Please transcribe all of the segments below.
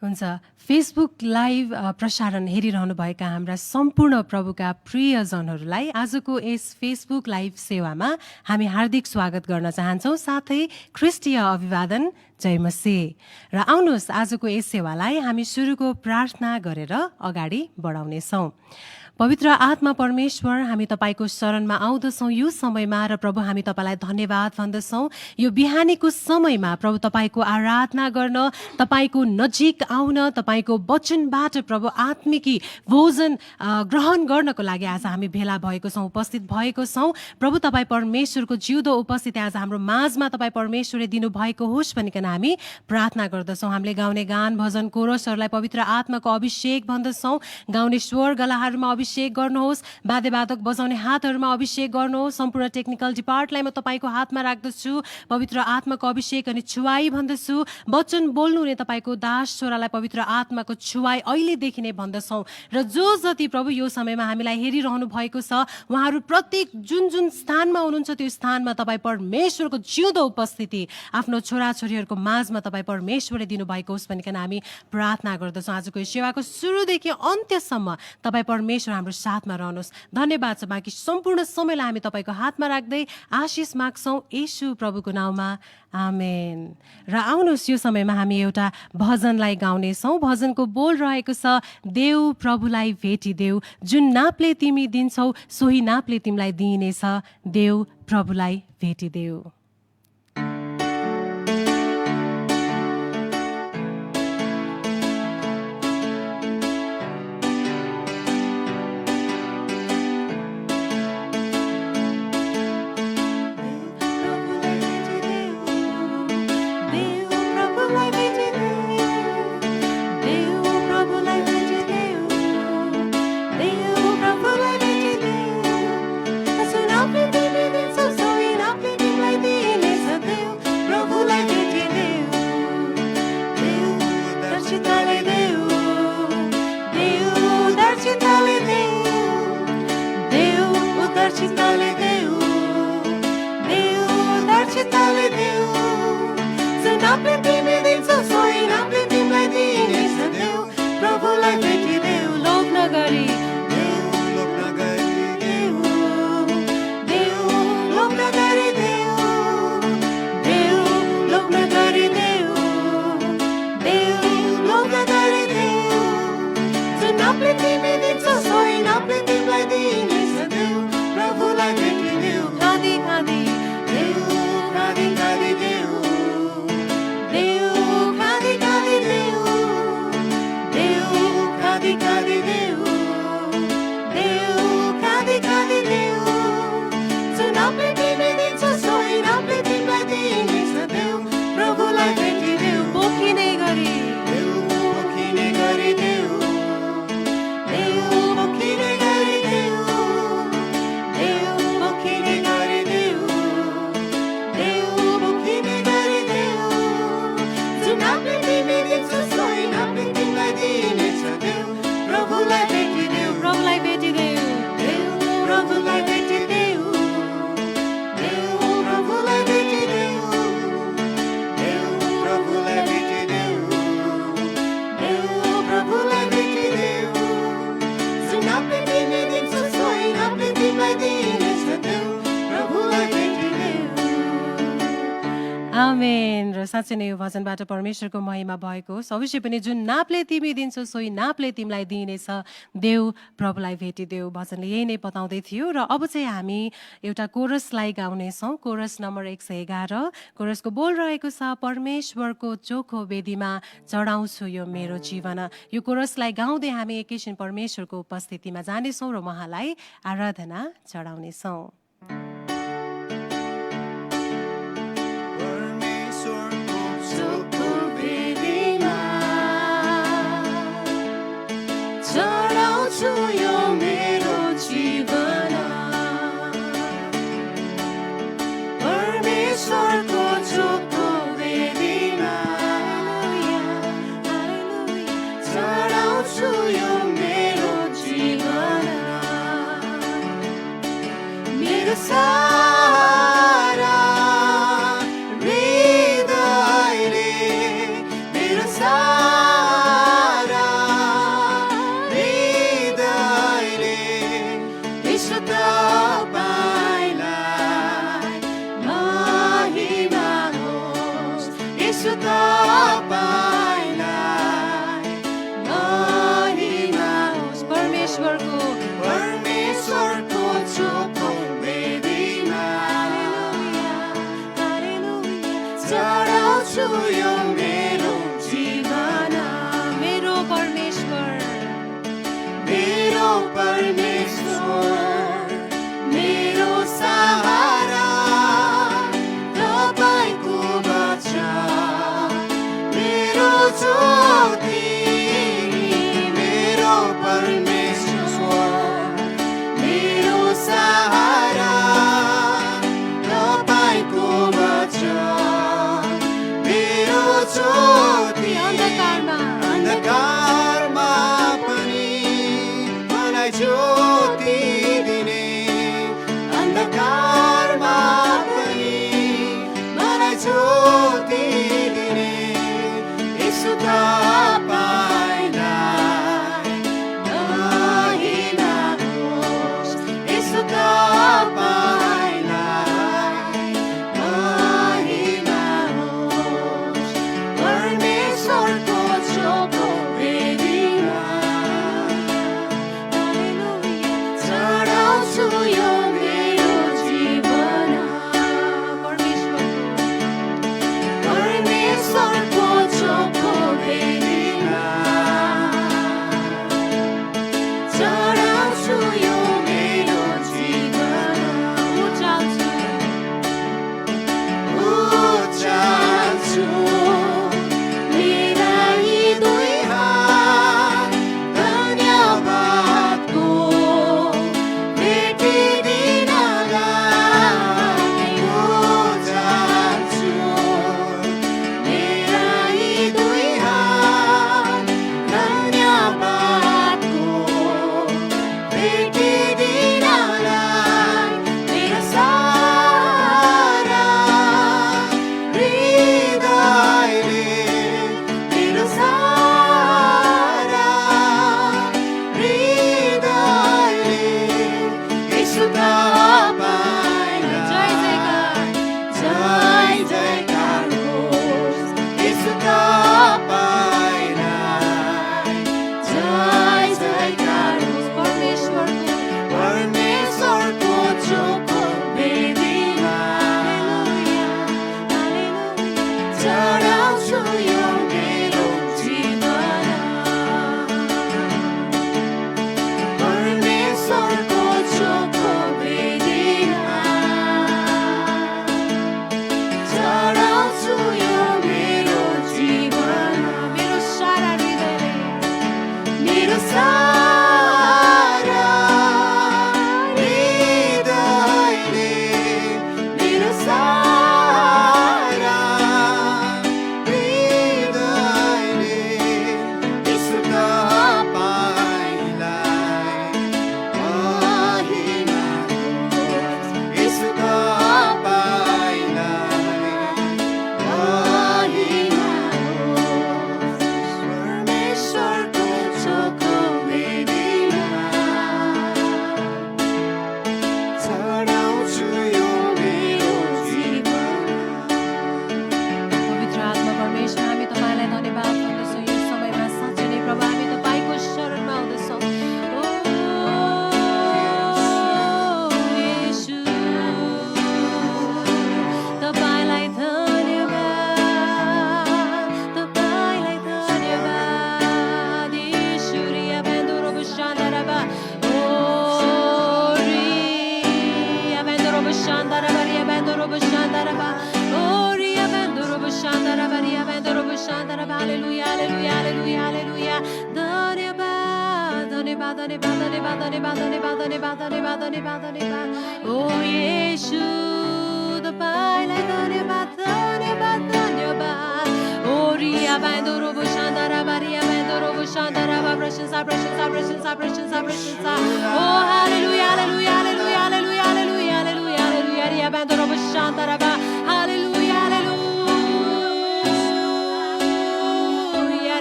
हुन्छ Facebook live प्रसारण हेरिरहनुभएका हाम्रा सम्पूर्ण प्रभुका प्रियजनहरूलाई आजको यस फेसबुक लाइभ सेवामा हामी हार्दिक स्वागत गर्न चाहन्छौँ। साथै ख्रिस्टीय अभिवादन जय मसीह। र आउनुहोस् आजको यस सेवालाई हामी सुरुको प्रार्थना गरेर अगाडि बढाउनेछौँ। पवित्र आत्मा परमेश्वर, हामी तपाईको शरणमा आउँदछौँ यो समयमा र प्रभु हामी तपाईलाई धन्यवाद भन्दछौँ। यो बिहानीको समयमा प्रभु तपाईको आराधना गर्न, तपाईको नजिक आउन, तपाईको वचनबाट प्रभु आत्मिकी भोजन ग्रहण गर्नको लागि आज हामी भेला भएको छौँ, उपस्थित भएको छौँ। प्रभु तपाईँ परमेश्वरको जिउँदो उपस्थिति आज हाम्रो माझमा तपाईँ परमेश्वरले दिनुभएको होस् भनिकन हामी प्रार्थना गर्दछौँ। हामीले गाउने गान भजन कोरसहरूलाई पवित्र आत्माको अभिषेक भन्दछौँ। गाउने स्वर गलाहरूमा अभिषेक गर्नुहोस्, वाद्यवादक बजाउने हातहरूमा अभिषेक गर्नुहोस्। सम्पूर्ण टेक्निकल डिपार्टलाई म तपाईँको हातमा राख्दछु। पवित्र आत्माको अभिषेक अनि छुवाई भन्दछु। वचन बोल्नुहुने तपाईँको दास छोरालाई पवित्र आत्माको छुवाई अहिलेदेखि नै भन्दछौँ। र जो जति प्रभु यो समयमा हामीलाई हेरिरहनु भएको छ, उहाँहरू प्रत्येक जुन जुन स्थानमा हुनुहुन्छ त्यो स्थानमा तपाईँ परमेश्वरको जिउँदो उपस्थिति आफ्नो छोराछोरीहरूको माझमा तपाईँ परमेश्वरले दिनुभएको होस् भनिकन हामी प्रार्थना गर्दछौँ। आजको यो सेवाको सुरुदेखि अन्त्यसम्म तपाईँ परमेश्वर हाम्रो साथमा रहनुहोस्। धन्यवाद छ। बाँकी सम्पूर्ण समयलाई हामी तपाईँको हातमा राख्दै आशिष माग्छौँ येशू प्रभुको नाउँमा, आमेन। र आउनुहोस् यो समयमा हामी एउटा भजनलाई गाउनेछौँ। भजनको बोल रहेको छ, देऊ प्रभुलाई भेटिदेऊ, जुन नापले तिमी दिन्छौ सोही नापले तिमीलाई दिइनेछ, देऊ प्रभुलाई भेटिदेऊ। आमेन। र साँच्चै नै यो भजनबाट परमेश्वरको महिमा भएको होस्। अवश्य पनि जुन नापले तिमी दिन्छौ सोही नापले तिमीलाई दिइनेछ, देऊ प्रभुलाई भेटिदेऊ। भजनले यही नै बताउँदै थियो। र अब चाहिँ हामी एउटा कोरसलाई गाउनेछौँ। Coarse number 111। कोरसको बोल रहेको छ, परमेश्वरको चोखो वेदीमा चढाउँछु यो मेरो जीवन। यो कोरसलाई गाउँदै हामी एकैछिन परमेश्वरको उपस्थितिमा जानेछौँ र उहाँलाई आराधना चढाउनेछौँ। सारा हृदयले मेरो सारा परमेश्वर मेरो सहारा तपाईको बचा मेरो ज्योति मेरो परमेश्वर मेरो सहारा तपाईको बचा मेरो ज्योति अन्धकारमा पनि मलाई ज्योति दिने अन्धकारमा पनि मलाई ज्योति दिने यसो तपाईलाई नहिनाहोस् यसो तपाईलाई नहिनाहोस् परमेश्वरको चोखो वेदीमा चढाउँछु यो मेरो जीवन परमेश्वरको चोखो वेदीमा चढाउँछु यो मेरो जीवन उचाल्छु मेरा यी दुई हात धन्यवादको भेटिदिनलाई उचाल्छु मेरा यी दुई हात धन्यवादको भेटिदिनलाई मेरो सारा हृदयले मेरो सारा हृदयले यसो तपाईलाई जय जयकार होस् यसो तपाईलाई जय जयकार होस् परमेश्वरको चोखो वेदीमा चढाउँछु यो मेरो जीवन परमेश्वरको चोखो वेदीमा चढाउँछु यो मेरो जीवन मेरो सारा हृदयले मेरो सारा हृदयले मेरो सारा हृदयले यसो तपाईलाई महिमाहोस् यसो तपाईलाई महिमाहोस् परमेश्वरको चोखो वेदीमा चढाउँछु यो मेरो जीवन पवित्र आत्मा परमेश्वर हामी तपाईँलाई धन्यवाद गर्दछौँ यो समयमा साँच्चै नै प्रभु हामी तपाईँको शरणमा आउँदछौँ ओ येशू तपाईँलाई धन्यवाद येशू रिया बेन्दुरो बुशान्दाराबा ओ रिया बेन्दुरो बुशान्दाराबा रिया बेन्दुरो बुशान्दाराबा ओ रिया बेन्दुरो बुशान्दाराबा रिया बेन्दुरो बुशान्दाराबा हालेलुया हालेलुया हालेलुया हालेलुया धन्यवाद धन्यवाद धन्यवाद धन्यवाद धन्यवाद धन्यवाद धन्यवाद धन्यवाद धन्यवाद धन्यवाद ओ येशू तपाईँलाई धन्यवाद धन्यवाद धन्यवाद ओ रिया बेन्दुरो बुशान्दाराबा रिया बेन्दुरो बुशान्दाराबा प्रशंसा प्रशंसा प्रशंसा प्रशंसा प्रशंसा ओ हालेलुया हालेलुया हालेलुया हालेलुया हालेलुया हालेलुया हालेलुया रिया बेन्दुरो बुशान्दाराबा हालेलुया हालेलुया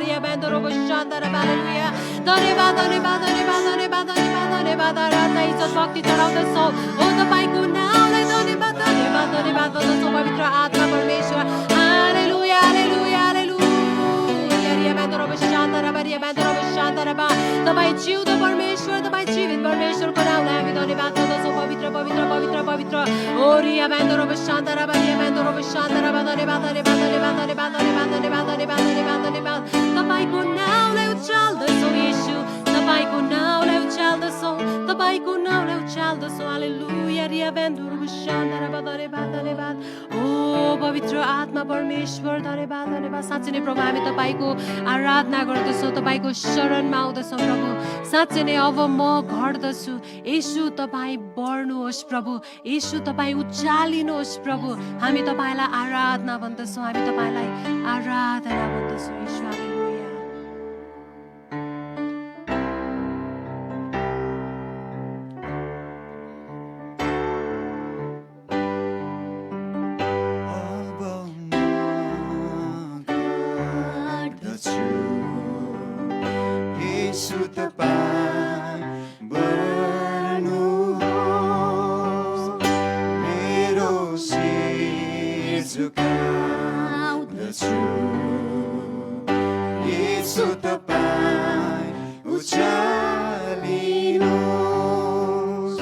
रिया बेन्दुरो बुशान्दाराबा हालेलुया धन्यवाद धन्यवाद धन्यवाद धन्यवाद धन्यवाद धन्यवाद आराधना इज्जत भक्ति चढाउँदछौँ ओ तपाईँको नामलाई धन्यवाद धन्यवाद धन्यवाद गर्दछौँ पवित्र आत्मा परमेश्वर हालेलुया हालेलुया हालेलुया रिया बेन्दुरो बुशान्दाराबा रिया बेन्दुरो बुशान्दाराबा तपाईँ जिउँदो परमेश्वर तपाईँ जीवित परमेश्वरको नामलाई हामी धन्यवाद गर्दछौँ पवित्र पवित्र पवित्र पवित्र ओ रिया बेन्दुरो बुशान्दाराबा रिया बेन्दुरो बुशान्दाराबा धन्यवाद धन्यवाद धन्यवाद धन्यवाद धन्यवाद धन्यवाद धन्यवाद धन्यवाद धन्यवाद तपाईँको नामलाई उचाल्दछौँ येशू तपाईँको नामलाई उचाल्दछौँ रिया बेन्दुरु शान्दरबा धन्यवाद धन्यवाद ओ पवित्र आत्मा परमेश्वर धन्यवाद धन्यवाद साँच्चै नै प्रभु हामी तपाईको आराधना गर्दछौँ तपाईको शरणमा आउँदछौँ प्रभु साँच्चै नै अब म घट्दछु येशू तपाईँ बढ्नुहोस् प्रभु येशू तपाईँ उचालिनुहोस् प्रभु हामी तपाईलाई आराधना भन्दछौँ हामी तपाईलाई आराधना भन्दछौँ येशू हालेलुया 예수 तपाईँ बढ्नुहोस् मेरो शिर झुकाउँदछु येशू तपाईँ उचालिनुहोस्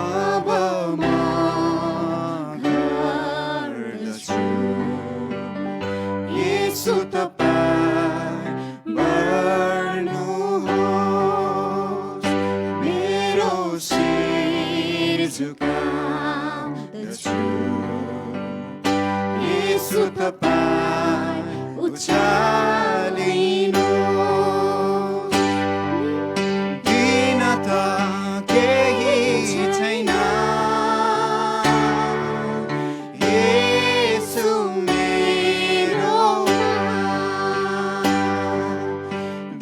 अब म गर्दछु येशू तपाईँ बढ्नुहोस् मेरो शिर झुकाउँदछु येशू तपाईँ उचालिनुहोस् दिन त केही छैन येशू मेरोमा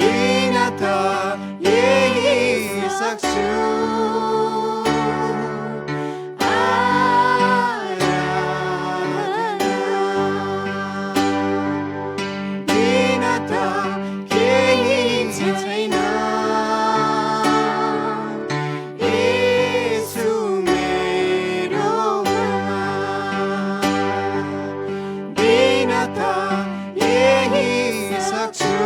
दिन त यही सक्छु दिन त केही छैन येशू मेरोमा दिन त यही सक्छु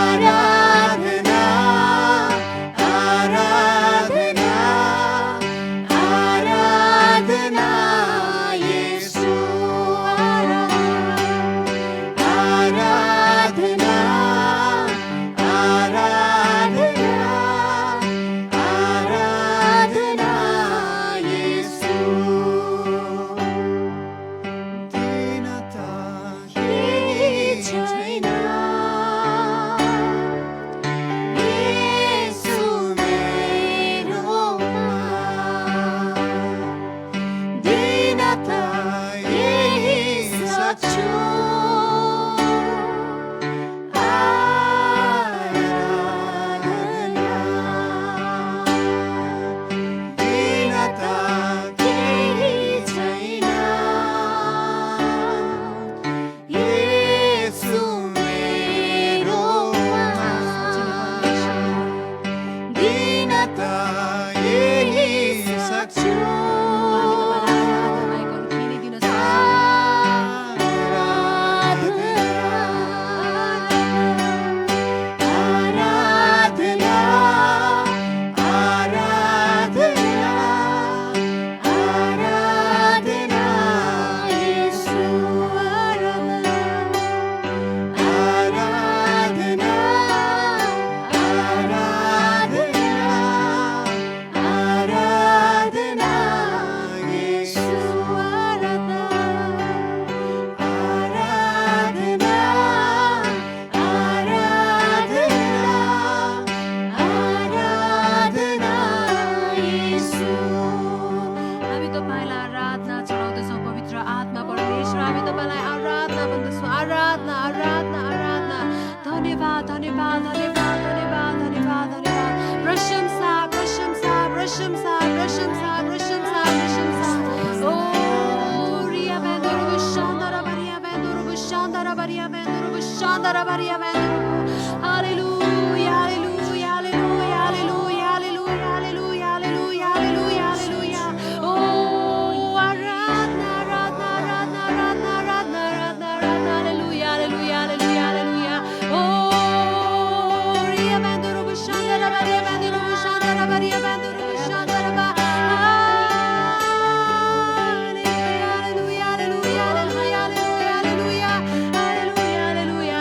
आराधना आराधना आराधना येशू आराधना आराधना आराधना येशू दिन त केही छैन येशू मेरोमा दिन त यही सक्छु आराधना दिन त केही छैन येशू मेरोमा दिन त यही सक्छु आराधना आराधना आराधना येशू आराधना आराधना आराधना येशू आराधना आराधना आराधना येशू हामी तपाईलाई आराधना चढाउँदछौँ पवित्र आत्मा परमेश्वर हामी तपाईलाई आराधना भन्दछौँ आराधना आराधना आराधना धन्यवाद धन्यवाद धन्यवाद धन्यवाद धन्यवाद धन्यवाद प्रशंसा प्रशंसा प्रशंसा प्रशंसा प्रशंसा प्रशंसा ओ रिया बेन्दुरु शान्दरबरिया बेन्दुरु शान्दरबरिया बेन्दुरु शान्दरबरिया बेन्दुरु हालेलुया हालेलुया हालेलुया हालेलुया हालेलुया हालेलुया हालेलुया हालेलुया ओ आराधना आराधना आराधना आराधना आराधना आराधना आराधना हालेलुया हालेलुया हालेलुया हालेलुया ओ रिया बेन्दुरु शान्दरबरिया बेन्दुरु शान्दरबरिया बेन्दुरु शान्दरबा हालेलुया हालेलुया हालेलुया हालेलुया हालेलुया हालेलुया हालेलुया हालेलुया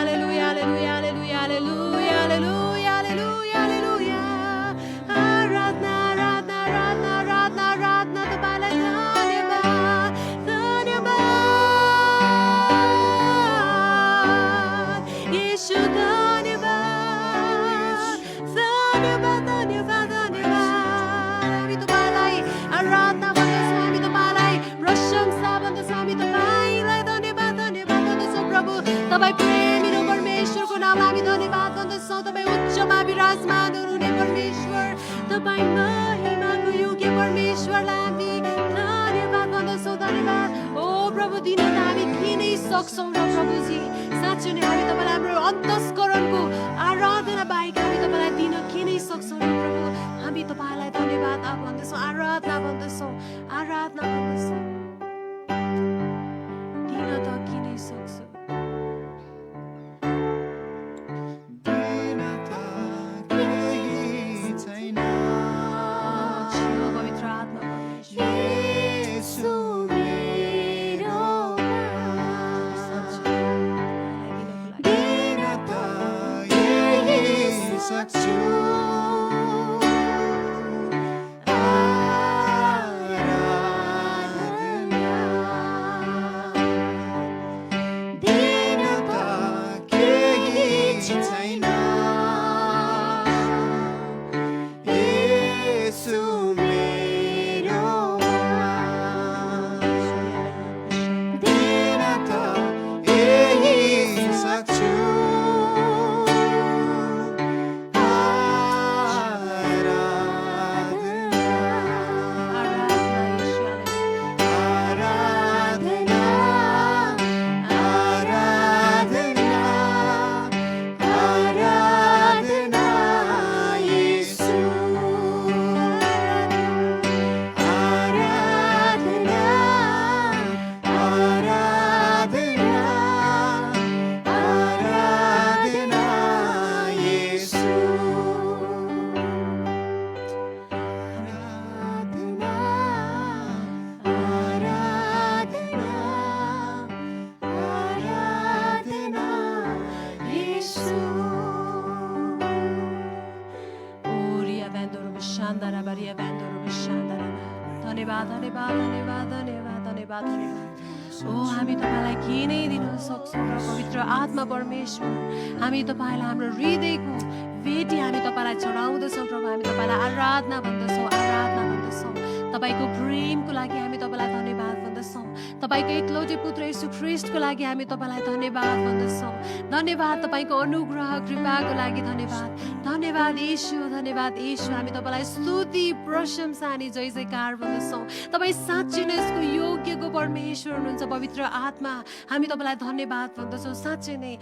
भन्दछौँ हामी तपाईँलाई धन्यवाद धन्यवाद भन्दछौँ प्रभु तपाईँ प्रेमिलो परमेश्वरको नाममा हामी धन्यवाद भन्दछौँ तपाईँ उच्चमा विराजमान हुनुहुने परमेश्वर तपाईँ महिमाको योग्य परमेश्वरलाई हामी धन्यवाद भन्दछौँ धन्यवाद ओ प्रभु दिन त हामी किनै सक्छौँ र प्रभुजी साँच्चै नै हामी तपाईँलाई हाम्रो अन्तस्करणको आराधना बाहेक हामी तपाईँलाई दिन किनै सक्छौँ र प्रभु हामी तपाईँलाई धन्यवाद भन्दछौँ आराधना भन्दछौँ आराधना भन्दछौँ दिन त किनै सक्छौँ पवित्र आत्मा परमेश्वर येशू मेरो दिन त यही सक्छु दिन त केही छैन येशू मेरो दिन त यही सक्छु आराधना आराधना आराधना येशू आराधना आराधना आराधना येशू आराधना आराधना आराधना येशू ओरिया बेन्दोरो बिशान्दारा बारिया बेन्दोरो बिशान्दारा धन्यवाद धन्यवाद धन्यवाद धन्यवाद धन्यवाद धन्यवाद ओ हामी तपाईँलाई के नै दिन सक्छौँ र पवित्र आत्मा परमेश्वर हामी तपाईँलाई हाम्रो हृदयको भेटी हामी तपाईँलाई चढाउँदछौँ प्रभु हामी तपाईँलाई आराधना भन्दछौँ आराधना भन्दछौँ तपाईँको प्रेमको लागि हामी तपाईँलाई धन्यवाद भन्दछौँ तपाईँको एकलौटे पुत्र येशू ख्रीष्टको लागि हामी तपाईँलाई धन्यवाद भन्दछौँ धन्यवाद तपाईँको अनुग्रह कृपाको लागि धन्यवाद धन्यवाद येशू हामी तपाईँलाई स्तुति प्रशंसा अनि जय जयकार भन्दछौँ तपाईँ साँच्चै नै यसको योग्यको परमेश्वर हुनुहुन्छ पवित्र आत्मा हामी तपाईँलाई धन्यवाद भन्दछौँ साँच्चै नै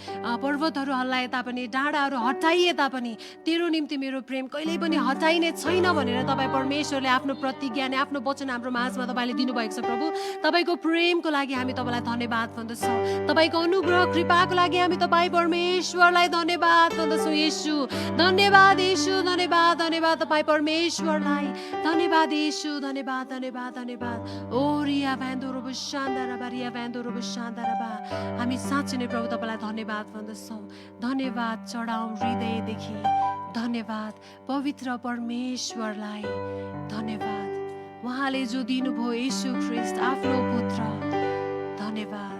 पर्वतहरू हल्लाए तापनि डाँडाहरू हटाइए तापनि तेरो निम्ति मेरो प्रेम कहिल्यै पनि हटाइने छैन भनेर तपाईँ परमेश्वरले आफ्नो प्रतिज्ञा अनि आफ्नो वचन हाम्रो माझमा तपाईँले दिनुभएको छ प्रभु तपाईँको प्रेमको लागि हामी तपाईँलाई धन्यवाद भन्दछौँ तपाईँको अनुग्रह कृपाको लागि हामी तपाईँ परमेश्वरलाई धन्यवाद भन्दछौँ येशू धन्यवाद येशू धन्यवाद धन्यवाद तपाईँ परमेश्वरलाई धन्यवाद येशू धन्यवाद धन्यवाद धन्यवाद ओ रिया भ्यान्दोरो शान्दारा बा रिया भ्यान्दोरो शान्दारा बा हामी साँच्चै नै प्रभु तपाईँलाई धन्यवाद भन्दछौँ धन्यवाद चढाउँ हृदयदेखि धन्यवाद पवित्र परमेश्वरलाई धन्यवाद उहाँले जो दिनुभयो येशू ख्रीष्ट आफ्नो पुत्र धन्यवाद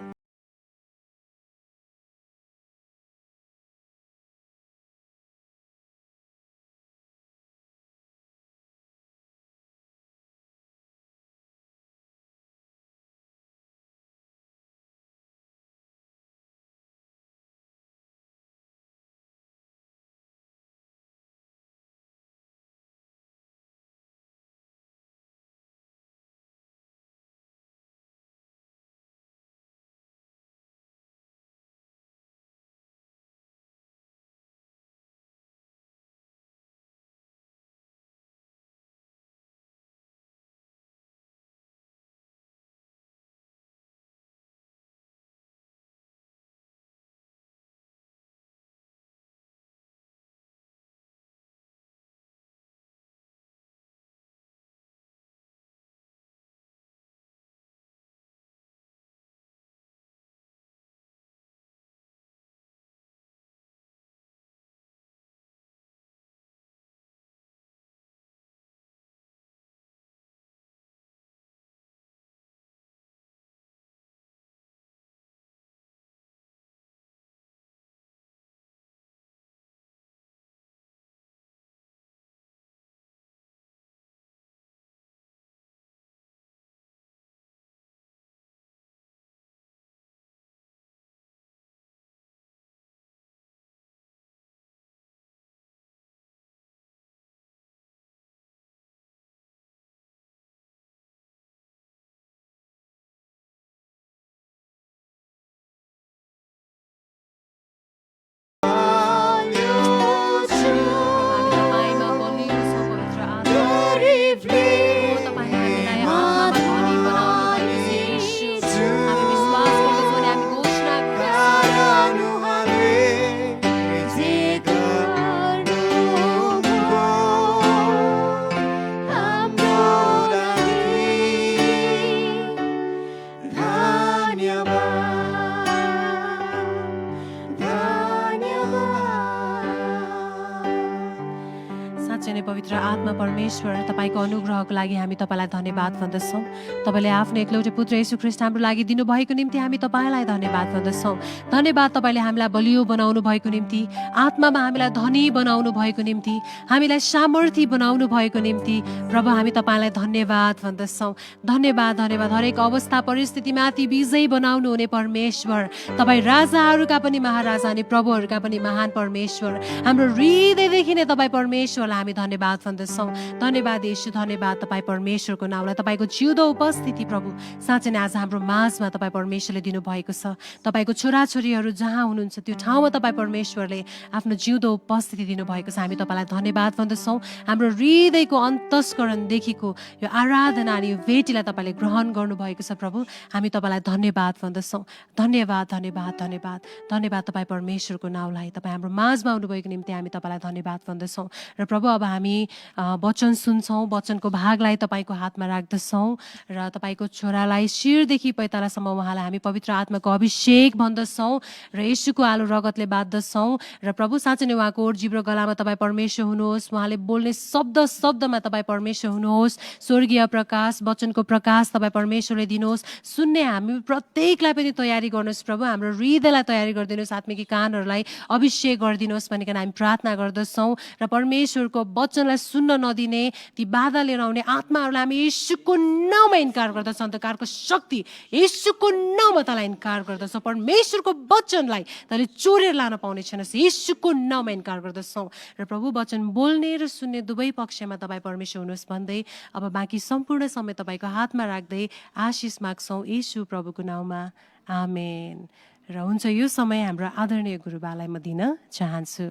पवित्र आत्मा परमेश्वर, तपाईँको अनुग्रहको लागि हामी तपाईँलाई धन्यवाद भन्दछौँ। तपाईँले आफ्नो एक्लौटे पुत्र येशू ख्रीष्ट हाम्रो लागि दिनुभएको निम्ति हामी तपाईँलाई धन्यवाद भन्दछौँ। धन्यवाद तपाईँले हामीलाई बलियो बनाउनु भएको निम्ति, आत्मामा हामीलाई धनी बनाउनु भएको निम्ति, हामीलाई सामर्थी बनाउनु भएको निम्ति। प्रभु, हामी तपाईँलाई धन्यवाद भन्दछौँ। धन्यवाद धन्यवाद। हरेक अवस्था परिस्थितिमाथि विजयी बनाउनु हुने परमेश्वर, तपाईँ राजाहरूका पनि महाराजा अनि प्रभुहरूका पनि महान परमेश्वर, हाम्रो हृदयदेखि नै तपाईँ परमेश्वरलाई हामी धन्यवाद भन्दछौँ। धन्यवाद येशू, धन्यवाद तपाईँ परमेश्वरको नाउँलाई। तपाईँको जिउँदो उपस्थिति प्रभु साँच्चै नै आज हाम्रो माझमा तपाईँ परमेश्वरले दिनुभएको छ। तपाईँको छोराछोरीहरू जहाँ हुनुहुन्छ त्यो ठाउँमा तपाईँ परमेश्वरले आफ्नो जिउँदो उपस्थिति दिनुभएको छ। हामी तपाईँलाई धन्यवाद भन्दछौँ। हाम्रो हृदयको अन्तस्करणदेखिको यो आराधना अनि यो भेटीलाई तपाईँले ग्रहण गर्नुभएको छ प्रभु। हामी तपाईँलाई धन्यवाद भन्दछौँ। धन्यवाद धन्यवाद धन्यवाद धन्यवाद तपाईँ परमेश्वरको नाउँलाई। तपाईँ हाम्रो माझमा आउनुभएको निम्ति हामी तपाईँलाई धन्यवाद भन्दछौँ। र प्रभु, अब हामी वचन सुन्छौँ, वचनको भागलाई तपाईँको हातमा राख्दछौँ र तपाईँको छोरालाई शिरदेखि पैतालासम्म उहाँलाई हामी पवित्र आत्माको अभिषेक भन्दछौँ र येशूको आलो रगतले बाँध्दछौँ। र प्रभु, साँच्चै नै उहाँको ओठ जिब्रो गलामा तपाईँ परमेश्वर हुनुहोस्, उहाँले बोल्ने शब्द शब्दमा तपाईँ परमेश्वर हुनुहोस्। स्वर्गीय प्रकाश, वचनको प्रकाश तपाईँ परमेश्वरले दिनुहोस्। सुन्ने हामी प्रत्येकलाई पनि तयारी गर्नुहोस् प्रभु, हाम्रो हृदयलाई तयारी गरिदिनुहोस्, आत्मिक कानहरूलाई अभिषेक गरिदिनुहोस् भनिकन हामी प्रार्थना गर्दछौँ। र परमेश्वरको वचनलाई सुन्न नदिने ती बाधा लिएर आउने आत्माहरूलाई हामी येशूको नाउँमा इन्कार गर्दछौँ। अन्धकारको शक्ति येशूको नाउँमा तँलाई इन्कार गर्दछौँ। परमेश्वरको वचनलाई तैँले चोरेर लान पाउने छैनस्, येशूको नाउँमा इन्कार गर्दछौँ। र प्रभु, वचन बोल्ने र सुन्ने दुवै पक्षमा तपाईँ परमेश्वर हुनुहोस् भन्दै अब बाँकी सम्पूर्ण समय तपाईँको हातमा राख्दै आशिष माग्छौँ येशू प्रभुको नाउँमा, आमेन। र हुन्छ, यो समय हाम्रो आदरणीय गुरुबालाई म दिन चाहन्छु।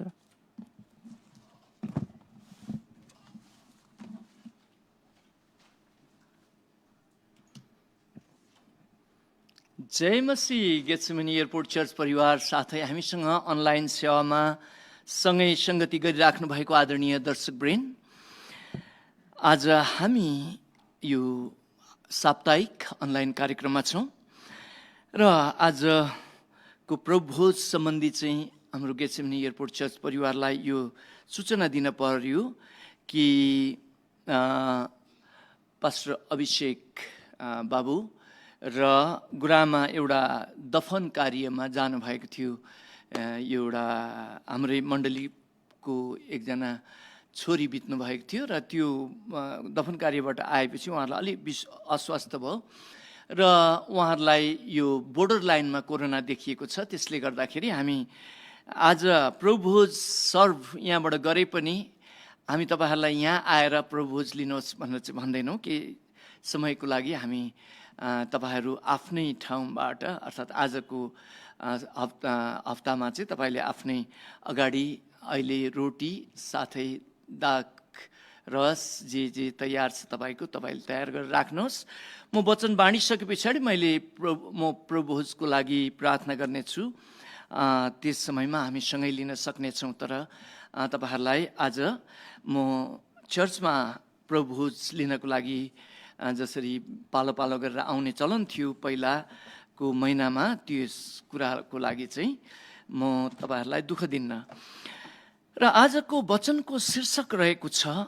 जय मसीह। गेत्सेमनी एयरपोर्ट चर्च परिवार साथै हामीसँग अनलाइन सेवामा सँगै सङ्गति गरिराख्नु भएको आदरणीय दर्शकवृन्द, आज हामी यो साप्ताहिक अनलाइन कार्यक्रममा छौँ र आजको प्रभुभोज सम्बन्धी चाहिँ हाम्रो गेत्सेमनी एयरपोर्ट चर्च परिवारलाई यो सूचना दिन पर्यो कि पास्टर अभिषेक बाबु र गुरामा एउटा दफन कार्यमा जानुभएको थियो। यो एउटा हाम्रै मण्डलीको एकजना छोरी बित्नु भएको थियो र त्यो दफन कार्यबाट आएपछि उहाँहरूलाई अलिक अस्वस्थ भयो र उहाँहरूलाई यो बोर्डर लाइनमा कोरोना देखिएको छ। त्यसले गर्दाखेरि हामी आज प्रभुभोज सर्भ यहाँबाट गरे पनि हामी तपाईँहरूलाई यहाँ आएर प्रभुभोज लिनुहोस् भनेर चाहिँ भन्दैनौँ कि समयको लागि हामी तपाईँहरू आफ्नै ठाउँबाट अर्थात् आजको हप्तामा चाहिँ तपाईँले आफ्नै अगाडि अहिले रोटी साथै दाग रस जे तयार छ तपाईँले तयार गरेर राख्नुहोस्। म वचन बाँडिसके पछाडि म प्रभुभोजको लागि प्रार्थना गर्नेछु। त्यस समयमा हामी सँगै लिन सक्नेछौँ। तर तपाईँहरूलाई आज म चर्चमा प्रभुभोज लिनको लागि जसरी पालो पालो गरेर आउने चलन थियो पहिलाको महिनामा, त्यस कुराको लागि चाहिँ म तपाईँहरूलाई दुःख दिन्न। र आजको वचनको शीर्षक रहेको छ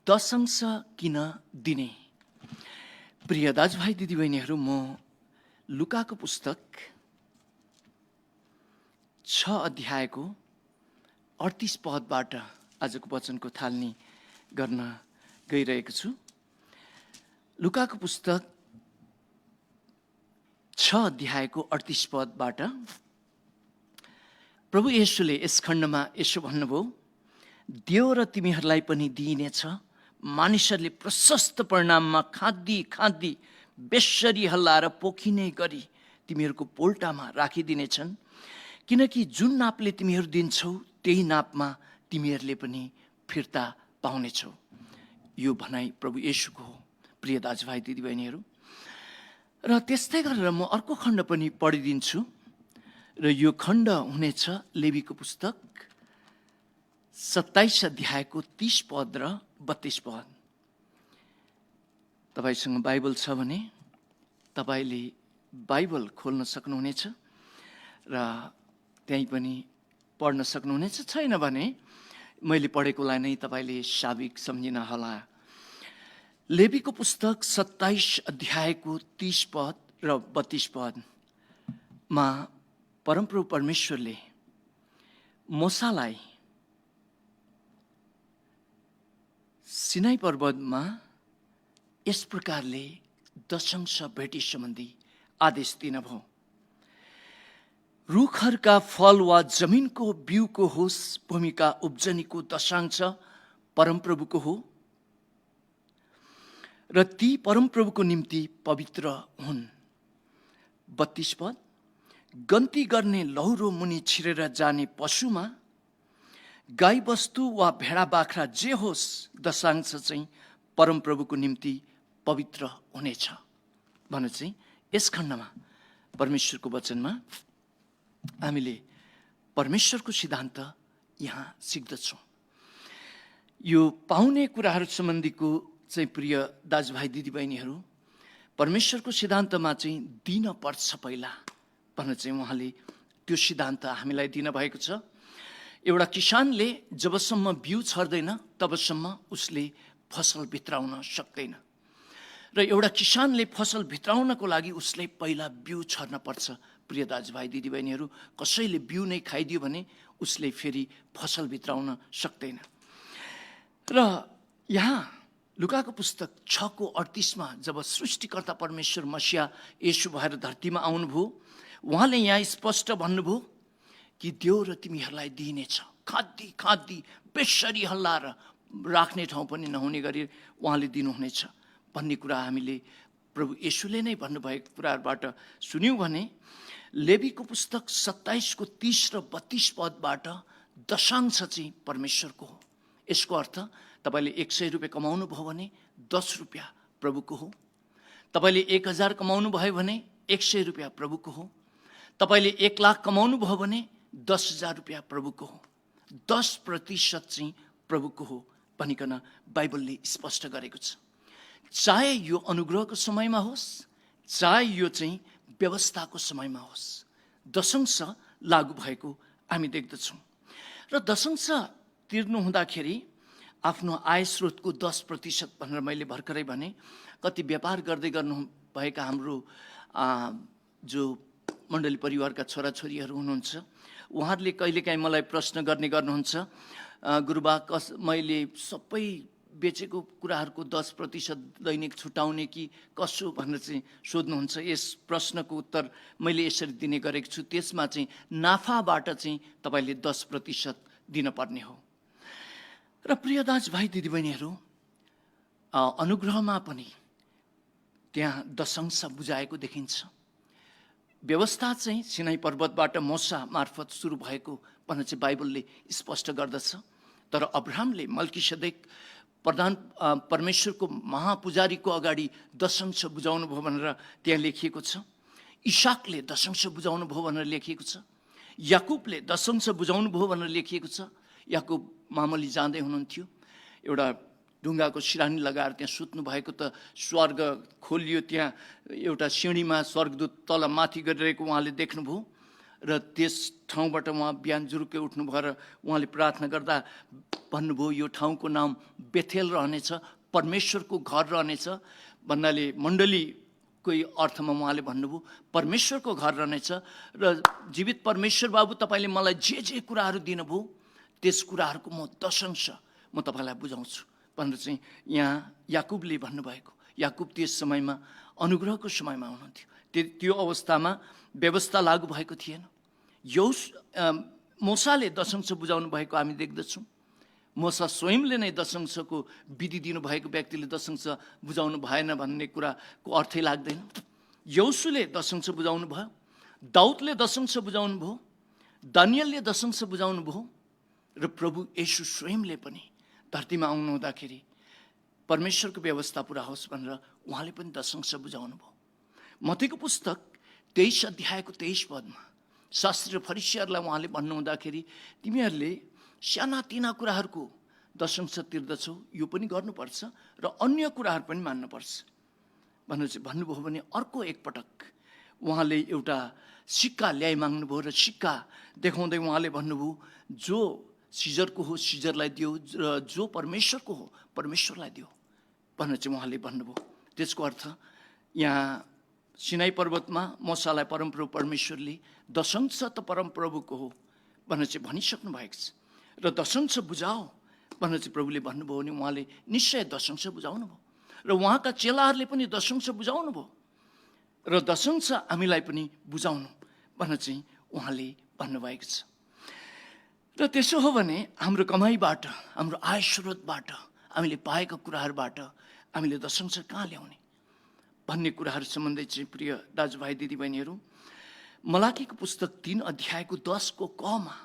दशंश किन दिने। प्रिय दाजुभाइ दिदीबहिनीहरू, म लुकाको पुस्तक 6 अध्यायको 38 पदबाट आजको वचनको थालनी गर्न गइरहेको छु। लुकाको पुस्तक 6 अध्यायको 38 पदबाट प्रभु येशूले यस खण्डमा यसो भन्नुभयो, देव र तिमीहरूलाई पनि दिइनेछ, मानिसहरूले प्रशस्त परिणाममा खाँदी बेसरी हल्लाएर पोखिने गरी तिमीहरूको पोल्टामा राखिदिनेछन्, किनकि जुन नापले तिमीहरू दिन्छौ त्यही नापमा तिमीहरूले पनि फिर्ता पाउनेछौ। यो भनाइ प्रभु येशूको हो। प्रिय दाजुभाइ दिदीबहिनीहरू, र त्यस्तै गरेर म अर्को खण्ड पनि पढिदिन्छु र यो खण्ड हुनेछ लेवीको पुस्तक 27 अध्यायको 30 पद र 32 पद। तपाईँसँग बाइबल छ भने तपाईँले बाइबल खोल्न सक्नुहुनेछ र त्यहीँ पनि पढ्न सक्नुहुनेछ। छैन भने मैले पढेकोलाई नै तपाईँले स्वाभाविक सम्झिन होला। लेवीको पुस्तक 27 अध्यायको 30 पद र 32 पदमा परमप्रभु परमेश्वरले मोसालाई सिनाई पर्वतमा यस प्रकारले दशंश भेटी सम्बन्धी आदेश दिनुभयो। रुखहरूका फल वा जमिनको बिउको होस्, भूमिका उब्जनीको दशांश परमप्रभुको हो र ती परमप्रभुको निम्ति पवित्र हुन्। 32 पद, गन्ती गर्ने लौरो मुनि छिरेर जाने पशुमा गाई बस्तु वा भेडा बाख्रा जे होस्, दशांश चाहिँ परमप्रभुको निम्ति पवित्र हुनेछ भने चाहिँ यस खण्डमा परमेश्वरको वचनमा हामीले परमेश्वरको सिद्धान्त यहाँ सिक्दछौँ। यो पाउने कुराहरू सम्बन्धीको चाहिँ प्रिय दाजुभाइ दिदीबहिनीहरू, परमेश्वरको सिद्धान्तमा चाहिँ दिन पर्छ पहिला भनेर चाहिँ उहाँले त्यो सिद्धान्त हामीलाई दिनुभएको छ। एउटा किसानले जबसम्म बिउ छर्दैन तबसम्म उसले फसल भित्राउन सक्दैन र एउटा किसानले फसल भित्राउनको लागि उसले पहिला बिउ छर्न पर्छ। प्रिय दाजुभाइ दिदीबहिनीहरू, कसैले बिउ नै खाइदियो भने उसले फेरि फसल भित्राउन सक्दैन। र यहाँ लुकाको पुस्तक 6:38 जब सृष्टिकर्ता परमेश्वर मसिहा येशू भएर धरतीमा आउनुभयो, उहाँले यहाँ स्पष्ट भन्नुभयो कि देव र तिमीहरूलाई दिइनेछ, खाद्दी खाद्दी बेसरी हल्लाएर राख्ने ठाउँ पनि नहुने गरी उहाँले दिनुहुनेछ भन्ने कुरा हामीले प्रभु येशूले नै भन्नुभएको कुराहरूबाट सुन्यौँ भने लेवीको पुस्तक 27:30 र 32 पदबाट दशांश चाहिँ परमेश्वरको हो। यसको अर्थ तपाईँले 100 रुपियाँ कमाउनु भयो भने 10 रुपियाँ प्रभुको हो। तपाईँले 1000 कमाउनु भयो भने 100 रुपियाँ प्रभुको हो। तपाईँले 1 लाख कमाउनु भयो भने 10,000 रुपियाँ प्रभुको हो। 10% चाहिँ प्रभुको हो भनिकन बाइबलले स्पष्ट गरेको छ। चाहे यो अनुग्रहको समयमा होस्, चाहे यो चाहिँ व्यवस्थाको समयमा होस्, दशंश लागू भएको हामी देख्दछौँ। र दशंश तिर्नु हुँदाखेरि आफ्नो आय स्रोतको 10% भनेर मैले भर्खरै भने, कति व्यापार गर्दै गर्नु भएका हाम्रो जो मण्डली परिवारका छोराछोरीहरू हुनुहुन्छ, उहाँहरूले कहिलेकाहीँ मलाई प्रश्न गर्नुहुन्छ, गुरुबा मैले सबै बेचेको कुराहरूको 10% दैनिक छुटाउने कि कसो भनेर चाहिँ सोध्नुहुन्छ। यस प्रश्नको उत्तर मैले यसरी दिने गरेको छु, त्यसमा चाहिँ नाफाबाट चाहिँ तपाईँले 10% दिनुपर्ने हो। र प्रिय दाजुभाइ दिदीबहिनीहरू, अनुग्रहमा पनि त्यहाँ दशंश बुझाएको देखिन्छ। व्यवस्था चाहिँ सिनाई पर्वतबाट मोसा मार्फत सुरु भएको भनेर चाहिँ बाइबलले स्पष्ट गर्दछ। तर अब्राहमले मल्कीसदेक प्रधान परमेश्वरको महापुजारीको अगाडि दशंश बुझाउनु भयो भनेर त्यहाँ लेखिएको छ। इसाकले दशंश बुझाउनु भयो भनेर लेखिएको छ। याकुबले दशंश बुझाउनु भयो भनेर लेखिएको छ। याकुब मामली जाँदै हुनुहुन्थ्यो, एउटा ढुङ्गाको सिरानी लगाएर त्यहाँ सुत्नु भएको, त स्वर्ग खोलियो, त्यहाँ एउटा सिँढीमा स्वर्गदूत तल माथि गरिरहेको उहाँले देख्नुभयो र त्यस ठाउँबाट उहाँ बिहान जुरुक्कै उठ्नु भएर उहाँले प्रार्थना गर्दा भन्नुभयो यो ठाउँको नाम बेथेल रहनेछ, परमेश्वरको घर रहनेछ भन्नाले मण्डलीकै अर्थमा उहाँले भन्नुभयो परमेश्वरको घर रहनेछ र जीवित परमेश्वर बाबु तपाईँले मलाई जे कुराहरू दिनुभयो त्यस कुराहरूको म दशंश म तपाईँलाई बुझाउँछु भनेर चाहिँ यहाँ याकुबले भन्नुभएको। याकुब त्यस समयमा अनुग्रहको समयमा हुनुहुन्थ्यो। त्यो अवस्थामा व्यवस्था लागू भएको थिएन। मोसाले दशंश बुझाउनु भएको हामी देख्दछौँ। मोसा स्वयंले नै दशंशको विधि दिनुभएको व्यक्तिले दशंश बुझाउनु भएन भन्ने कुराको अर्थै लाग्दैन। यौसुले दशंश बुझाउनु भयो, दाउदले दशंश बुझाउनु भयो, दानियलले दशंश बुझाउनु भयो र प्रभु येशू स्वयंले पनि धरतीमा आउनु हुँदाखेरि परमेश्वरको व्यवस्था पुरा होस् भनेर उहाँले पनि दशंश बुझाउनु भयो। मत्तीको पुस्तक 23 अध्यायको 23 पदमा शास्त्री र फरिसीहरूलाई उहाँले भन्नुहुँदाखेरि तिमीहरूले सानातिना कुराहरूको दशंश तिर्दछौ, यो पनि गर्नुपर्छ र अन्य कुराहरू पनि मान्नुपर्छ भनेर चाहिँ भन्नुभयो भने अर्को एकपटक उहाँले एउटा सिक्का ल्याइ माग्नुभयो र सिक्का देखाउँदै उहाँले भन्नुभयो जो सिजरको हो सिजरलाई दियो र जो परमेश्वरको हो परमेश्वरलाई दियो भनेर चाहिँ उहाँले भन्नुभयो। त्यसको अर्थ यहाँ सिनाई पर्वतमा मूसालाई परमप्रभु परमेश्वरले दशंश त परमप्रभुको हो भनेर चाहिँ भनिसक्नु भएको छ र दशंश बुझाओ भनेर चाहिँ प्रभुले भन्नुभयो भने उहाँले निश्चय दशंश बुझाउनु भयो र उहाँका चेलाहरूले पनि दशंश बुझाउनु भयो र दशंश हामीलाई पनि बुझाउनु भनेर चाहिँ उहाँले भन्नुभएको छ। र त्यसो हो भने हाम्रो कमाइबाट हाम्रो आय स्रोतबाट हामीले पाएका कुराहरूबाट हामीले दशंश कहाँ ल्याउने भन्ने कुराहरू सम्बन्धी चाहिँ प्रिय दाजुभाइ दिदीबहिनीहरू, मलाकीको पुस्तक 3 अध्यायको 10 को कमा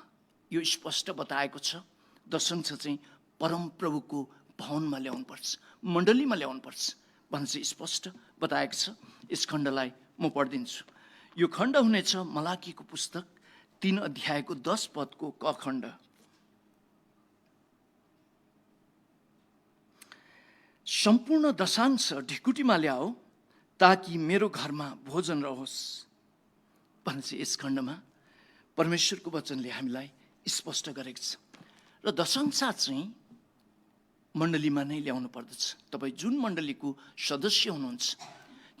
यो स्पष्ट बताएको छ दशंश चाहिँ परमप्रभुको भवनमा ल्याउनुपर्छ, मण्डलीमा ल्याउनुपर्छ भनेर चाहिँ स्पष्ट बताएको छ। यस खण्डलाई म पढिदिन्छु। यो खण्ड हुनेछ मलाकीको पुस्तक 3 अध्यायको 10 पदको क खण्ड। सम्पूर्ण दशांश ढिकुटीमा ल्याओ ताकि मेरो घरमा भोजन रहोस् भनेर चाहिँ यस खण्डमा परमेश्वरको वचनले हामीलाई स्पष्ट गरेको छ। र दशांश चाहिँ मण्डलीमा नै ल्याउनु पर्दछ। तपाईँ जुन मण्डलीको सदस्य हुनुहुन्छ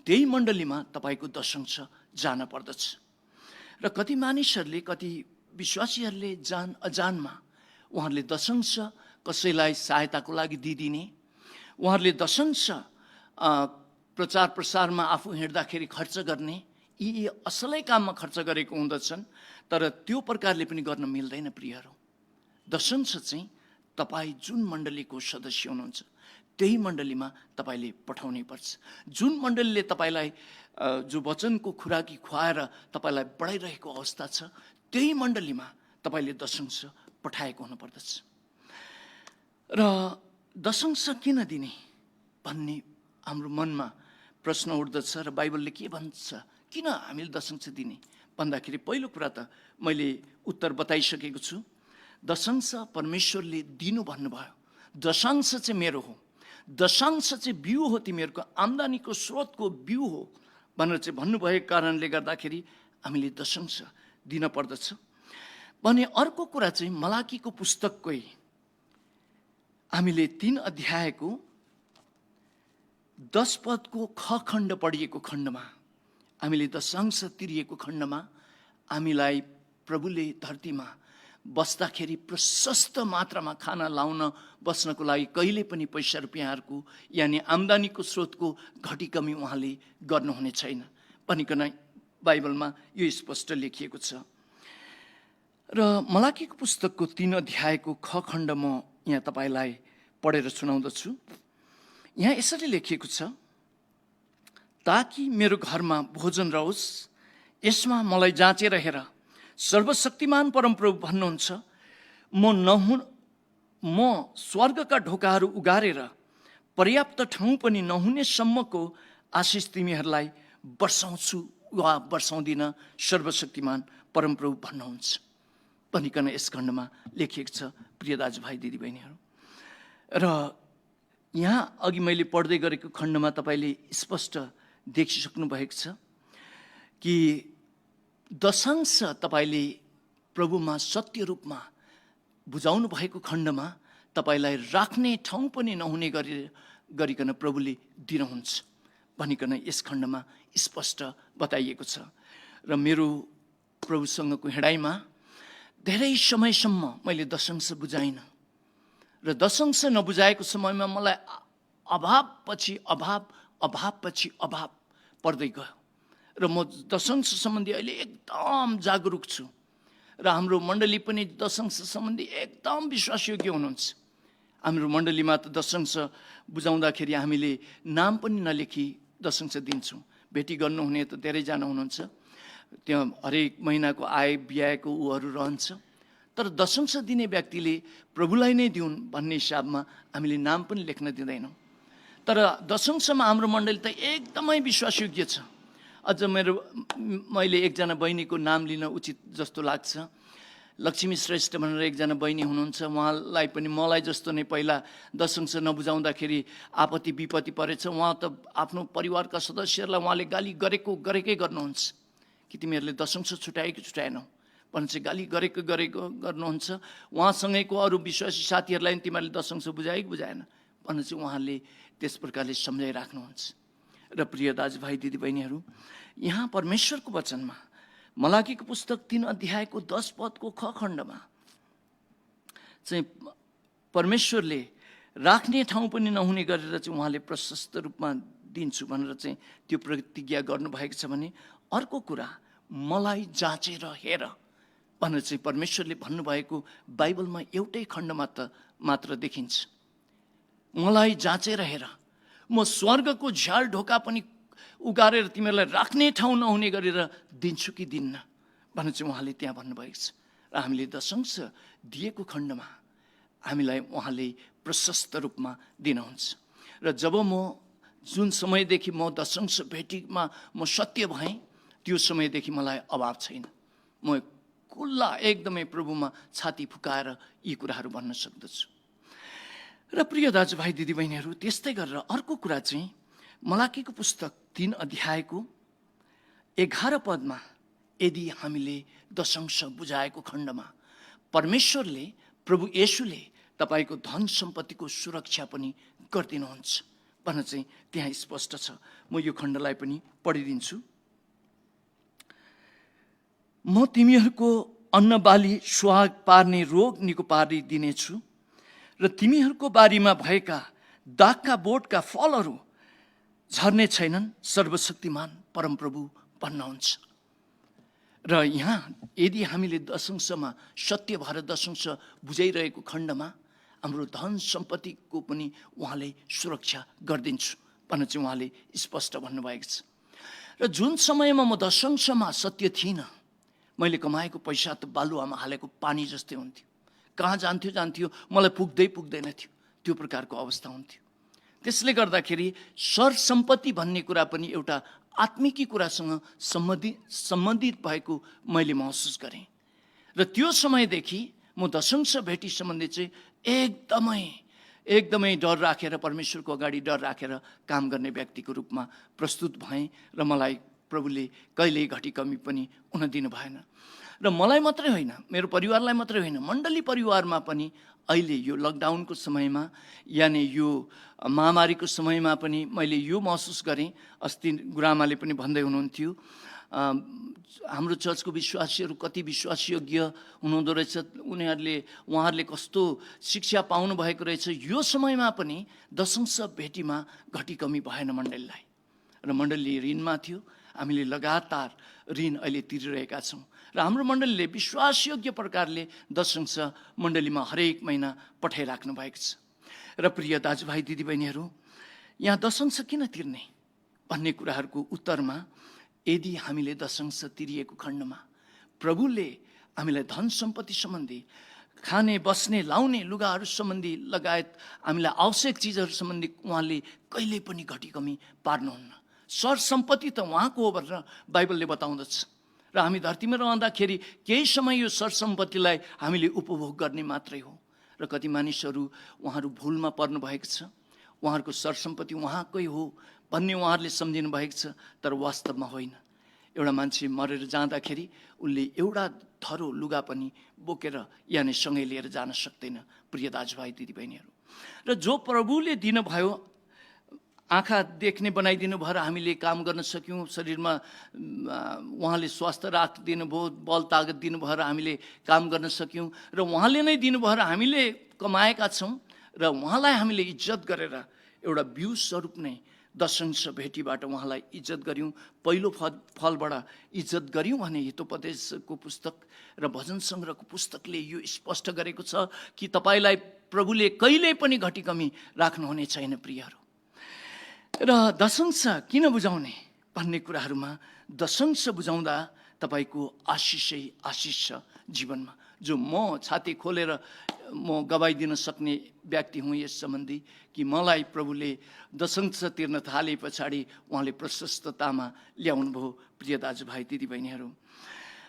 त्यही मण्डलीमा तपाईँको दशांश जान पर्दछ। र कति मानिसहरूले कति विश्वासीहरूले जान अजानमा उहाँहरूले दशांश कसैलाई सहायताको लागि दिइदिने, उहाँहरूले दशांश प्रचार प्रसारमा आफू हिँड्दाखेरि खर्च गर्ने, यी असलै काममा खर्च गरेको हुँदछन्। तर त्यो प्रकारले पनि गर्न मिल्दैन प्रियहरू। दशांश चाहिँ तपाईँ जुन मण्डलीको सदस्य हुनुहुन्छ त्यही मण्डलीमा तपाईँले पठाउनै पर्छ। जुन मण्डलीले तपाईँलाई जो वचनको खुराकी खुवाएर तपाईँलाई बढाइरहेको अवस्था छ त्यही मण्डलीमा तपाईँले दशांश पठाएको हुनुपर्दछ। र दशांश किन दिने भन्ने हाम्रो मनमा प्रश्न उठ्दछ र बाइबलले के भन्छ किन हामीले दशांश दिने भन्दाखेरि पहिलो कुरा त मैले उत्तर बताइसकेको छु। दशांश परमेश्वरले दिनु भन्नुभयो। दशांश चाहिँ मेरो हो, दशांश चाहिँ बिउ हो, तिमीहरूको आम्दानीको स्रोतको बिउ हो भनेर चाहिँ भन्नुभएको कारणले गर्दाखेरि हामीले दशांश दिन पर्दछ। भने अर्को कुरा चाहिँ मलाकीको पुस्तककै हामीले 3 अध्यायको 10 पदको ख खण्ड पढिएको खण्डमा हामीले दशांश तिरिएको खण्डमा हामीलाई प्रभुले धरतीमा बस्दाखेरि प्रशस्त मात्रामा खाना लाउन बस्नको लागि कहिले पनि पैसा रुपियाँहरूको यानि आम्दानीको स्रोतको घटी कमी उहाँले गर्नुहुने छैन भनिकन बाइबलमा यो स्पष्ट लेखिएको छ। र मलाकीको पुस्तकको 3 अध्यायको ख खण्ड म यहाँ तपाईँलाई पढेर सुनाउँदछु। यहाँ यसरी लेखिएको छ, ताकि मेरो घरमा भोजन रहोस्, यसमा मलाई जाँचेर हेर। सर्वशक्तिमान परमप्रभु भन्नुहुन्छ, म स्वर्गका ढोकाहरू उगारेर पर्याप्त ठाउँ पनि नहुने सम्मको आशिष तिमीहरूलाई वर्षाउँछु वा वर्षाउँदिन, सर्वशक्तिमान परमप्रभु भन्नुहुन्छ भनिकन यस खण्डमा लेखिएको छ। प्रिय दाजुभाइ दिदीबहिनीहरू, र यहाँ अघि मैले पढ्दै गरेको खण्डमा तपाईँले स्पष्ट देखिसक्नु भएको छ कि दशांश तपाईँले प्रभुमा सत्य रूपमा बुझाउनु भएको खण्डमा तपाईँलाई राख्ने ठाउँ पनि नहुने गरिकन प्रभुले दिनुहुन्छ भनिकन यस खण्डमा स्पष्ट बताइएको छ। र मेरो प्रभुसँगको हिँडाइमा धेरै समयसम्म मैले दशांश बुझाइनँ र दशांश नबुझाएको समयमा मलाई अभाव पछि अभाव अभाव पछि अभाव पर्दै गयो र म दशांश सम्बन्धी अहिले एकदम जागरुक छु र हाम्रो मण्डली पनि दशांश सम्बन्धी एकदम विश्वासयोग्य हुनुहुन्छ। हाम्रो मण्डलीमा त दशांश बुझाउँदाखेरि हामीले नाम पनि नलेखी दशांश दिन्छौँ। भेटी गर्नुहुने त धेरैजना हुनुहुन्छ, त्यहाँ हरेक महिनाको आय व्ययको ऊहरू रहन्छ, तर दशांश दिने व्यक्तिले प्रभुलाई नै दिउन् भन्ने हिसाबमा हामीले नाम पनि लेख्न दिँदैनौँ। तर दशांशमा हाम्रो मण्डली त एकदमै विश्वासयोग्य छ। अझ मैले एकजना बहिनीको नाम लिन उचित जस्तो लाग्छ। लक्ष्मी श्रेष्ठ भनेर एकजना बहिनी हुनुहुन्छ, उहाँलाई पनि मलाई जस्तो नै पहिला दशांश नबुझाउँदाखेरि आपत्ति विपत्ति परेछ। उहाँ त आफ्नो परिवारका सदस्यहरूलाई उहाँले गाली गरेकै गर्नुहुन्छ कि तिमीहरूले दशांश छुटाए कि छुटाएनौ भने चाहिँ गाली गरेको गर्नुहुन्छ। उहाँसँगैको अरू विश्वासी साथीहरूलाई पनि तिमीहरूले दशंश बुझाए कि बुझाएन भने चाहिँ उहाँले त्यस प्रकारले सम्झाइराख्नुहुन्छ। र प्रिय दाजुभाइ दिदीबहिनीहरू, यहाँ परमेश्वरको वचनमा मलाकीको पुस्तक 3 अध्यायको 10 पदको ख खण्डमा चाहिँ परमेश्वरले राख्ने ठाउँ पनि नहुने गरेर चाहिँ उहाँले प्रशस्त रूपमा दिन्छु भनेर चाहिँ त्यो प्रतिज्ञा गर्नुभएको छ भने, अर्को कुरा मलाई जाँचेर हेर भनेर चाहिँ परमेश्वरले भन्नुभएको बाइबलमा एउटै खण्डमा मात्र देखिन्छ। मलाई जाँचेर हेर, म स्वर्गको झ्याल ढोका पनि उगारेर तिमीहरूलाई राख्ने ठाउँ नहुने गरेर दिन्छु कि दिन्न भनेर चाहिँ उहाँले त्यहाँ भन्नुभएको छ। र हामीले दशंश दिएको खण्डमा हामीलाई उहाँले प्रशस्त रूपमा दिनुहुन्छ। र जब जुन समयदेखि म दशंश भेटीमा म सत्य भएँ, त्यो समयदेखि मलाई अभाव छैन। म खुल्ला एकदमै प्रभुमा छाती फुकाएर यी कुराहरू भन्न सक्दछु। र प्रिय दाजुभाइ दिदीबहिनीहरू, त्यस्तै गरेर अर्को कुरा चाहिँ मलाकीको पुस्तक 3 अध्यायको 11 पदमा यदि हामीले दशंश बुझाएको खण्डमा परमेश्वरले, प्रभु येशूले तपाईँको धन सम्पत्तिको सुरक्षा पनि गरिदिनुहुन्छ भनेर चाहिँ त्यहाँ स्पष्ट छ। म यो खण्डलाई पनि पढिदिन्छु। म तिमीहरूको अन्नबाली सुहाग पार्ने रोग निको पारिदिनेछु र तिमीहरूको बारीमा भएका दागका बोटका फलहरू झर्ने छैनन्, सर्वशक्तिमान परमप्रभु भन्नुहुन्छ। र यहाँ यदि हामीले दशंशमा सत्य भएर दशंश बुझाइरहेको खण्डमा हाम्रो धन सम्पत्तिको पनि उहाँले सुरक्षा गरिदिन्छु भनेर चाहिँ उहाँले स्पष्ट भन्नुभएको छ। र जुन समयमा म दशंशमा सत्य थिइनँ, मैले कमाएको पैसा त बालुवामा हालेको पानी जस्तै हुन्थ्यो। कहाँ जान्थ्यो मलाई पुग्दैन थियो, त्यो प्रकारको अवस्था हुन्थ्यो। त्यसले गर्दाखेरि सरसम्पत्ति भन्ने कुरा पनि एउटा आत्मिकी कुरासँग सम्बन्धित भएको मैले महसुस गरेँ। र त्यो समयदेखि म दशंश भेटी सम्बन्धी चाहिँ एकदमै डर राखेर, परमेश्वरको अगाडि डर राखेर काम गर्ने व्यक्तिको रूपमा प्रस्तुत भएँ। र मलाई प्रभुले कहिल्यै घटी कमी पनि हुन दिनु भएन। र मलाई मात्रै होइन, मेरो परिवारलाई मात्रै होइन, मण्डली परिवारमा पनि अहिले यो लकडाउनको समयमा, यानि यो महामारीको समयमा पनि मैले यो महसुस गरेँ। अस्ति गुरुआमाले पनि भन्दै हुनुहुन्थ्यो, हाम्रो चर्चको विश्वासीहरू कति विश्वासयोग्य हुनुहुँदो रहेछ, उहाँहरूले कस्तो शिक्षा पाउनु भएको रहेछ। यो समयमा पनि दशंश भेटीमा घटी कमी भएन मण्डलीलाई। र मण्डली ऋणमा थियो, हामीले लगातार ऋण अहिले तिरिरहेका छौँ। र हाम्रो मण्डलीले विश्वासयोग्य प्रकारले दशंश मण्डलीमा हरेक महिना पठाइराख्नु भएको छ। र प्रिय दाजुभाइ दिदीबहिनीहरू, यहाँ दशंश किन तिर्ने भन्ने कुराहरूको उत्तरमा, यदि हामीले दशंश तिरिएको खण्डमा प्रभुले हामीलाई धन सम्पत्ति सम्बन्धी, खाने बस्ने लाउने लुगाहरू सम्बन्धी लगायत हामीलाई आवश्यक चिजहरू सम्बन्धी उहाँले कहिल्यै पनि घटी कमी पार्नुहुन्न। सरसम्पत्ति त उहाँको हो भनेर बाइबलले बताउँदछ। र हामी धरतीमा रहँदाखेरि केही समय यो सरसम्पत्तिलाई हामीले उपभोग गर्ने मात्रै हो। र कति मानिसहरू उहाँहरू भुलमा पर्नु भएको छ, उहाँहरूको सरसम्पत्ति उहाँकै हो भन्ने उहाँहरूले सम्झिनु भएको छ, तर वास्तवमा होइन। एउटा मान्छे मरेर जाँदाखेरि उसले एउटा थरो लुगा पनि बोकेर यानि सँगै लिएर जान सक्दैन। प्रिय दाजुभाइ दिदीबहिनीहरू, र जो प्रभुले दिनुभयो, आँखा देख्ने बनाइदिनु भएर हामीले काम गर्न सक्यौँ, शरीरमा उहाँले स्वास्थ्य राखिदिनु भयो, बल तागत दिनु भएर हामीले काम गर्न सक्यौँ, र उहाँले नै दिनु भएर हामीले कमाएका छौँ। र उहाँलाई हामीले इज्जत गरेर एउटा बिउ स्वरूप नै दशंश भेटीबाट उहाँलाई इज्जत गऱ्यौँ, पहिलो फलबाट इज्जत गऱ्यौँ भने हितोपदेशको पुस्तक र भजन सङ्ग्रहको पुस्तकले यो स्पष्ट गरेको छ कि तपाईँलाई प्रभुले कहिल्यै पनि घटी कमी राख्नुहुने छैन। प्रियहरू, र दशंश किन बुझाउने भन्ने कुराहरूमा, दशंश बुझाउँदा तपाईँको आशिषै आशिष छ जीवनमा। जो म छाती खोलेर म गवाइदिन सक्ने व्यक्ति हुँ यस सम्बन्धी कि मलाई प्रभुले दशंश तिर्न थाले पछाडि उहाँले प्रशस्ततामा ल्याउनु भयो। प्रिय दाजुभाइ दिदीबहिनीहरू,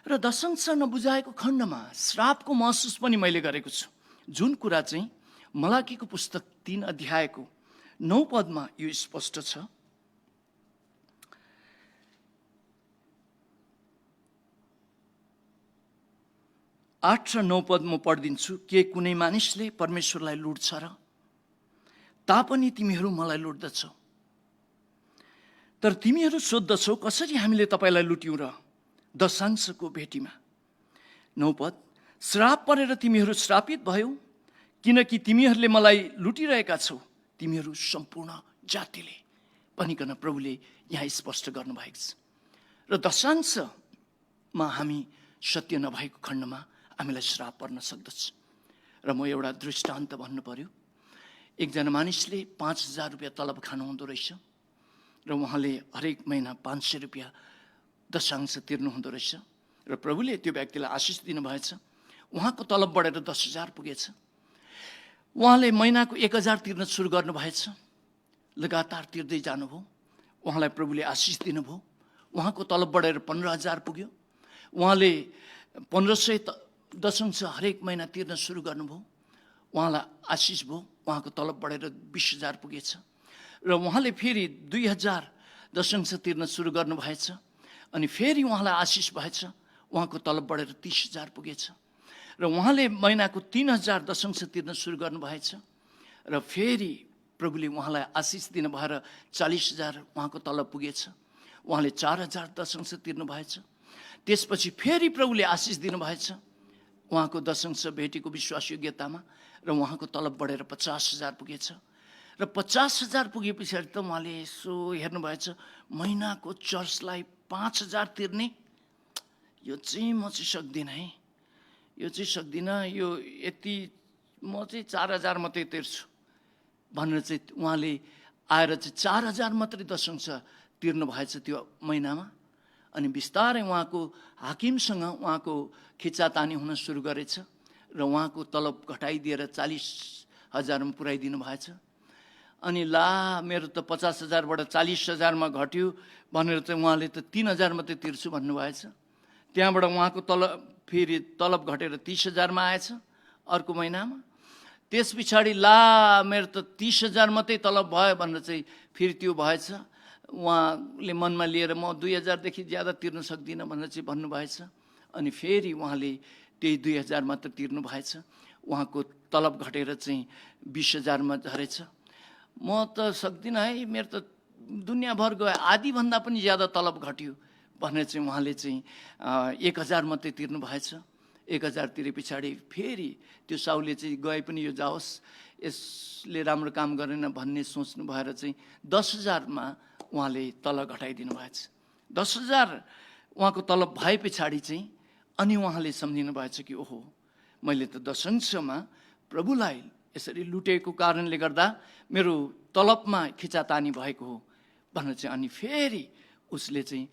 र दशंश नबुझाएको खण्डमा श्रापको महसुस पनि मैले गरेको छु। जुन कुरा चाहिँ मलाकीको पुस्तक 3 अध्यायको 9 पदमा यो स्पष्ट छ। 8 र 9 पद म पढिदिन्छु। के कुनै मानिसले परमेश्वरलाई लुट्छ र? तापनि तिमीहरू मलाई लुट्दछौ। तर तिमीहरू सोध्दछौ, कसरी हामीले तपाईँलाई लुट्यौँ र? दशांशको भेटीमा। 9 पद, श्राप परेर तिमीहरू श्रापित भयौ, किनकि तिमीहरूले मलाई लुटिरहेका छौ, तिमीहरू सम्पूर्ण जातिले भनिकन प्रभुले यहाँ स्पष्ट गर्नुभएको छ। र दशांशमा हामी सत्य नभएको खण्डमा हामीलाई श्राप पर्न सक्दछ। र म एउटा दृष्टान्त भन्नु पर्यो। एकजना मानिसले 5,000 रुपियाँ तलब खानुहुँदो रहेछ र उहाँले हरेक महिना 500 रुपियाँ दशांश तिर्नुहुँदो रहेछ र प्रभुले त्यो व्यक्तिलाई आशिष दिनुभएछ। उहाँको तलब बढेर 10,000 पुगेछ। उहाँले महिनाको 1,000 तिर्न सुरु गर्नुभएछ। लगातार तिर्दै जानुभयो। उहाँलाई प्रभुले आशिष दिनुभयो। उहाँको तलब बढेर 15,000 पुग्यो। उहाँले 1,500 दशांश हरेक महिना तिर्न सुरु गर्नुभयो। उहाँलाई आशिष भयो। उहाँको तलब बढेर 20,000 पुगेछ। र उहाँले फेरि 2,000 दशांश तिर्न सुरु गर्नुभएछ। अनि फेरि उहाँलाई आशिष भएछ। उहाँको तलब बढेर 30,000 पुगेछ। र उहाँले महिनाको 3,000 दशांश तिर्न सुरु गर्नुभएछ। र फेरि प्रभुले उहाँलाई आशिष दिनु भएर 40,000 उहाँको तलब पुगेछ। उहाँले 4,000 दशांश तिर्नु भएछ। त्यसपछि फेरि प्रभुले आशिष दिनुभएछ उहाँको दशांश भेटीको विश्वास योग्यतामा। र उहाँको तलब बढेर 50,000 पुगेछ। र 50,000 पुगे पछाडि त उहाँले यसो हेर्नुभएछ, महिनाको चर्चलाई 5,000 तिर्ने, यो चाहिँ म चाहिँ सक्दिनँ है, यो चाहिँ सक्दिनँ, यो यति, म चाहिँ 4,000 मात्रै तिर्छु भनेर चाहिँ उहाँले आएर चाहिँ 4,000 मात्रै दशांश तिर्नु भएछ त्यो महिनामा। अनि बिस्तारै उहाँको हाकिमसँग उहाँको खिचातानी हुन सुरु गरेछ र उहाँको तलब घटाइदिएर 40,000मा पुर्याइदिनु भएछ। अनि ला मेरो त 50,000बाट 40,000मा घट्यो भनेर चाहिँ उहाँले त 3,000 मात्रै तिर्छु भन्नुभएछ। त्यहाँबाट उहाँको फेरि तलब घटेर 30,000मा आएछ अर्को महिनामा। त्यस पछाडि ला मेरो त 30,000 मात्रै तलब भयो भनेर चाहिँ फेरि त्यो भएछ। उहाँले मनमा लिएर म 2,000देखि ज्यादा तिर्न सक्दिनँ भनेर चाहिँ भन्नुभएछ। अनि फेरि उहाँले त्यही 2,000 मात्र तिर्नु भएछ। उहाँको तलब घटेर चाहिँ 20,000मा झरेछ। म त सक्दिनँ है, मेरो त दुनियाँभर गयो, आधीभन्दा पनि ज्यादा तलब घट्यो भनेर चाहिँ उहाँले चाहिँ 1,000 मात्रै तिर्नु भएछ। 1,000 तिरे पछाडि फेरि त्यो साउले चाहिँ गए पनि यो जाओस्, यसले राम्रो काम गरेन भन्ने सोच्नु भएर चाहिँ 10,000मा उहाँले तलब घटाइदिनु भएछ। 10,000 उहाँको तलब भए पछाडि चाहिँ अनि उहाँले सम्झिनु भएछ कि ओहो, मैले त दशांशमा प्रभुलाई यसरी लुटेको कारणले गर्दा मेरो तलबमा खिचातानी भएको हो भनेर चाहिँ अनि फेरि उसले चाहिँ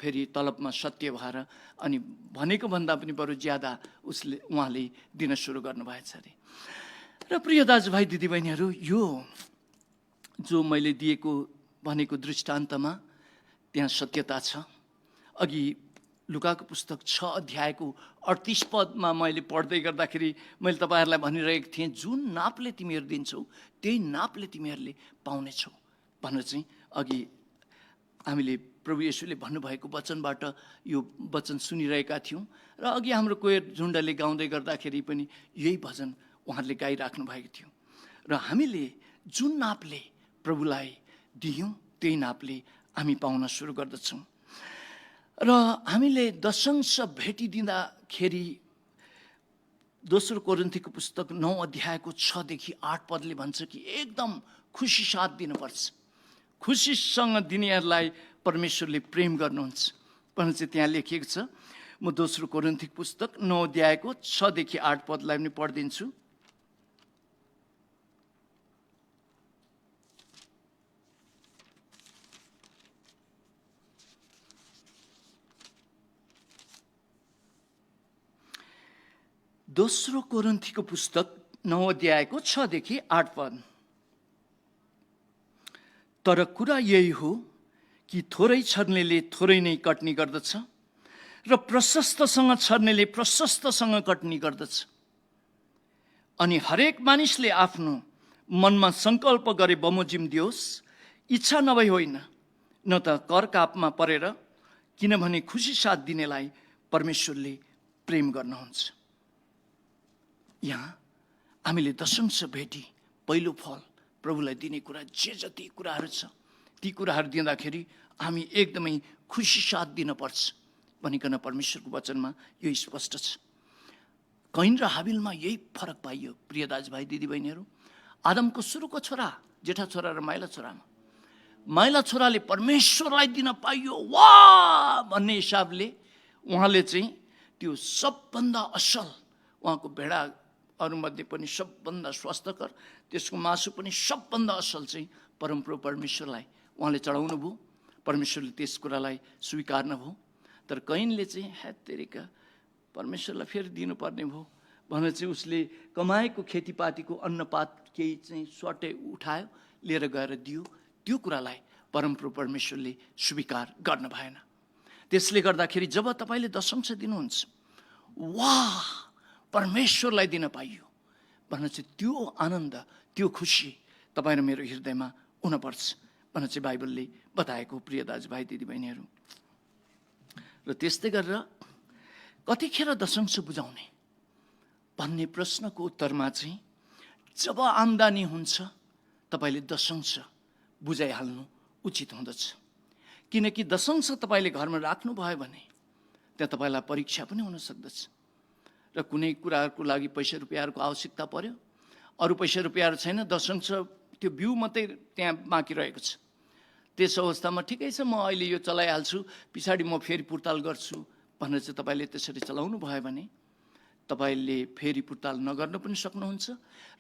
फेरि तलबमा सत्य भएर अनि भनेको भन्दा पनि बरु ज्यादा उहाँले दिन सुरु गर्नुभएछ अरे। र प्रिय दाजुभाइ दिदीबहिनीहरू, यो जो मैले दिएको भनेको दृष्टान्तमा त्यहाँ सत्यता छ। अघि लुकाको पुस्तक 6 अध्यायको 38 पदमा मैले पढ्दै गर्दाखेरि मैले तपाईँहरूलाई भनिरहेको थिएँ, जुन नापले तिमीहरू दिन्छौ त्यही नापले तिमीहरूले पाउनेछौ भनेर चाहिँ अघि हामीले प्रभु येशूले भन्नुभएको वचनबाट यो वचन सुनिरहेका थियौँ। र अघि हाम्रो कोयर झुन्डले गाउँदै गर्दाखेरि पनि यही भजन उहाँहरूले गाइराख्नु भएको थियो। र हामीले जुन नापले प्रभुलाई दियौँ त्यही नापले हामी पाउन सुरु गर्दछौँ। र हामीले दशांश भेटिदिँदाखेरि दोस्रो कोरिन्थीको पुस्तक 9 अध्यायको 6 देखि 8 पदले भन्छ कि एकदम खुसी साथ दिनुपर्छ। खुसीसँग दिनेहरूलाई परमेश्वरले प्रेम गर्नुहुन्छ भनेर चाहिँ त्यहाँ लेखिएको छ। म दोस्रो कोरिन्थीको पुस्तक 9 अध्यायको 6 देखि 8 पदलाई पनि पढिदिन्छु। दोस्रो कोरिन्थीको पुस्तक 9 अध्यायको 6 देखि 8 पद। तर कुरा यही हो कि थोरै छर्नेले थोरै नै कट्नी गर्दछ र प्रशस्तसँग छर्नेले प्रशस्तसँग कट्नी गर्दछ। अनि हरेक मानिसले आफ्नो मनमा सङ्कल्प गरे बमोजिम दियोस्, इच्छा नभई होइन, न त कर कापमा परेर, किनभने खुसी साथ दिनेलाई परमेश्वरले प्रेम गर्नुहुन्छ। यहाँ हामीले दशंश भेटी पहिलो फल प्रभुलाई दिने कुरा जे जति कुराहरू छ ती कुराहरू दिँदाखेरि हामी एकदमै खुसी साथ दिनुपर्छ भनिकन परमेश्वरको वचनमा यो स्पष्ट छ। कैन र हाबिलमा यही फरक पाइयो प्रिय दाजुभाइ दिदीबहिनीहरू। आदमको सुरुको छोरा, जेठा छोरा र माइला छोरामा, माइला छोराले परमेश्वरलाई दिन पाइयो वाह भन्ने हिसाबले उहाँले चाहिँ त्यो सबभन्दा असल, उहाँको भेडाहरूमध्ये पनि सबभन्दा स्वस्थकर, त्यसको मासु पनि सबभन्दा असल चाहिँ परमप्रभु परमेश्वरलाई उहाँले चढाउनु भयो। परमेश्वरले त्यस कुरालाई स्वीकार्नु भयो। तर कैनले चाहिँ हेत्तेरिका परमेश्वरलाई फेरि दिनुपर्ने भयो भनेर चाहिँ उसले कमाएको खेतीपातीको अन्नपात केही चाहिँ स्वाटै उठायो, लिएर गएर दियो। त्यो कुरालाई परमप्रभु परमेश्वरले स्वीकार गर्न भएन। त्यसले गर्दाखेरि जब तपाईँले दशंश दिनुहुन्छ, वाह परमेश्वरलाई दिन पाइयो भनेर चाहिँ त्यो आनन्द, त्यो खुसी तपाईँ र मेरो हृदयमा हुनपर्छ भनेर चाहिँ बाइबलले बताएको प्रिय दाजुभाइ दिदीबहिनीहरू। र त्यस्तै गरेर कतिखेर दशंश बुझाउने भन्ने प्रश्नको उत्तरमा चाहिँ जब आम्दानी हुन्छ तपाईँले दशंश बुझाइहाल्नु उचित हुँदछ। किनकि दशंश तपाईँले घरमा राख्नुभयो भने त्यहाँ तपाईँलाई परीक्षा पनि हुन सक्दछ र कुनै कुराहरूको लागि पैसा रुपियाँहरूको आवश्यकता पर्यो, अरू पैसा रुपियाँहरू छैन, दशंश त्यो बिउ मात्रै त्यहाँ बाँकी रहेको छ। त्यस अवस्थामा ठिकै छ, म अहिले यो चलाइहाल्छु, पछाडि म फेरि पुर्ताल गर्छु भनेर चाहिँ तपाईँले त्यसरी चलाउनु भयो भने तपाईँले फेरि पुर्ताल नगर्नु पनि सक्नुहुन्छ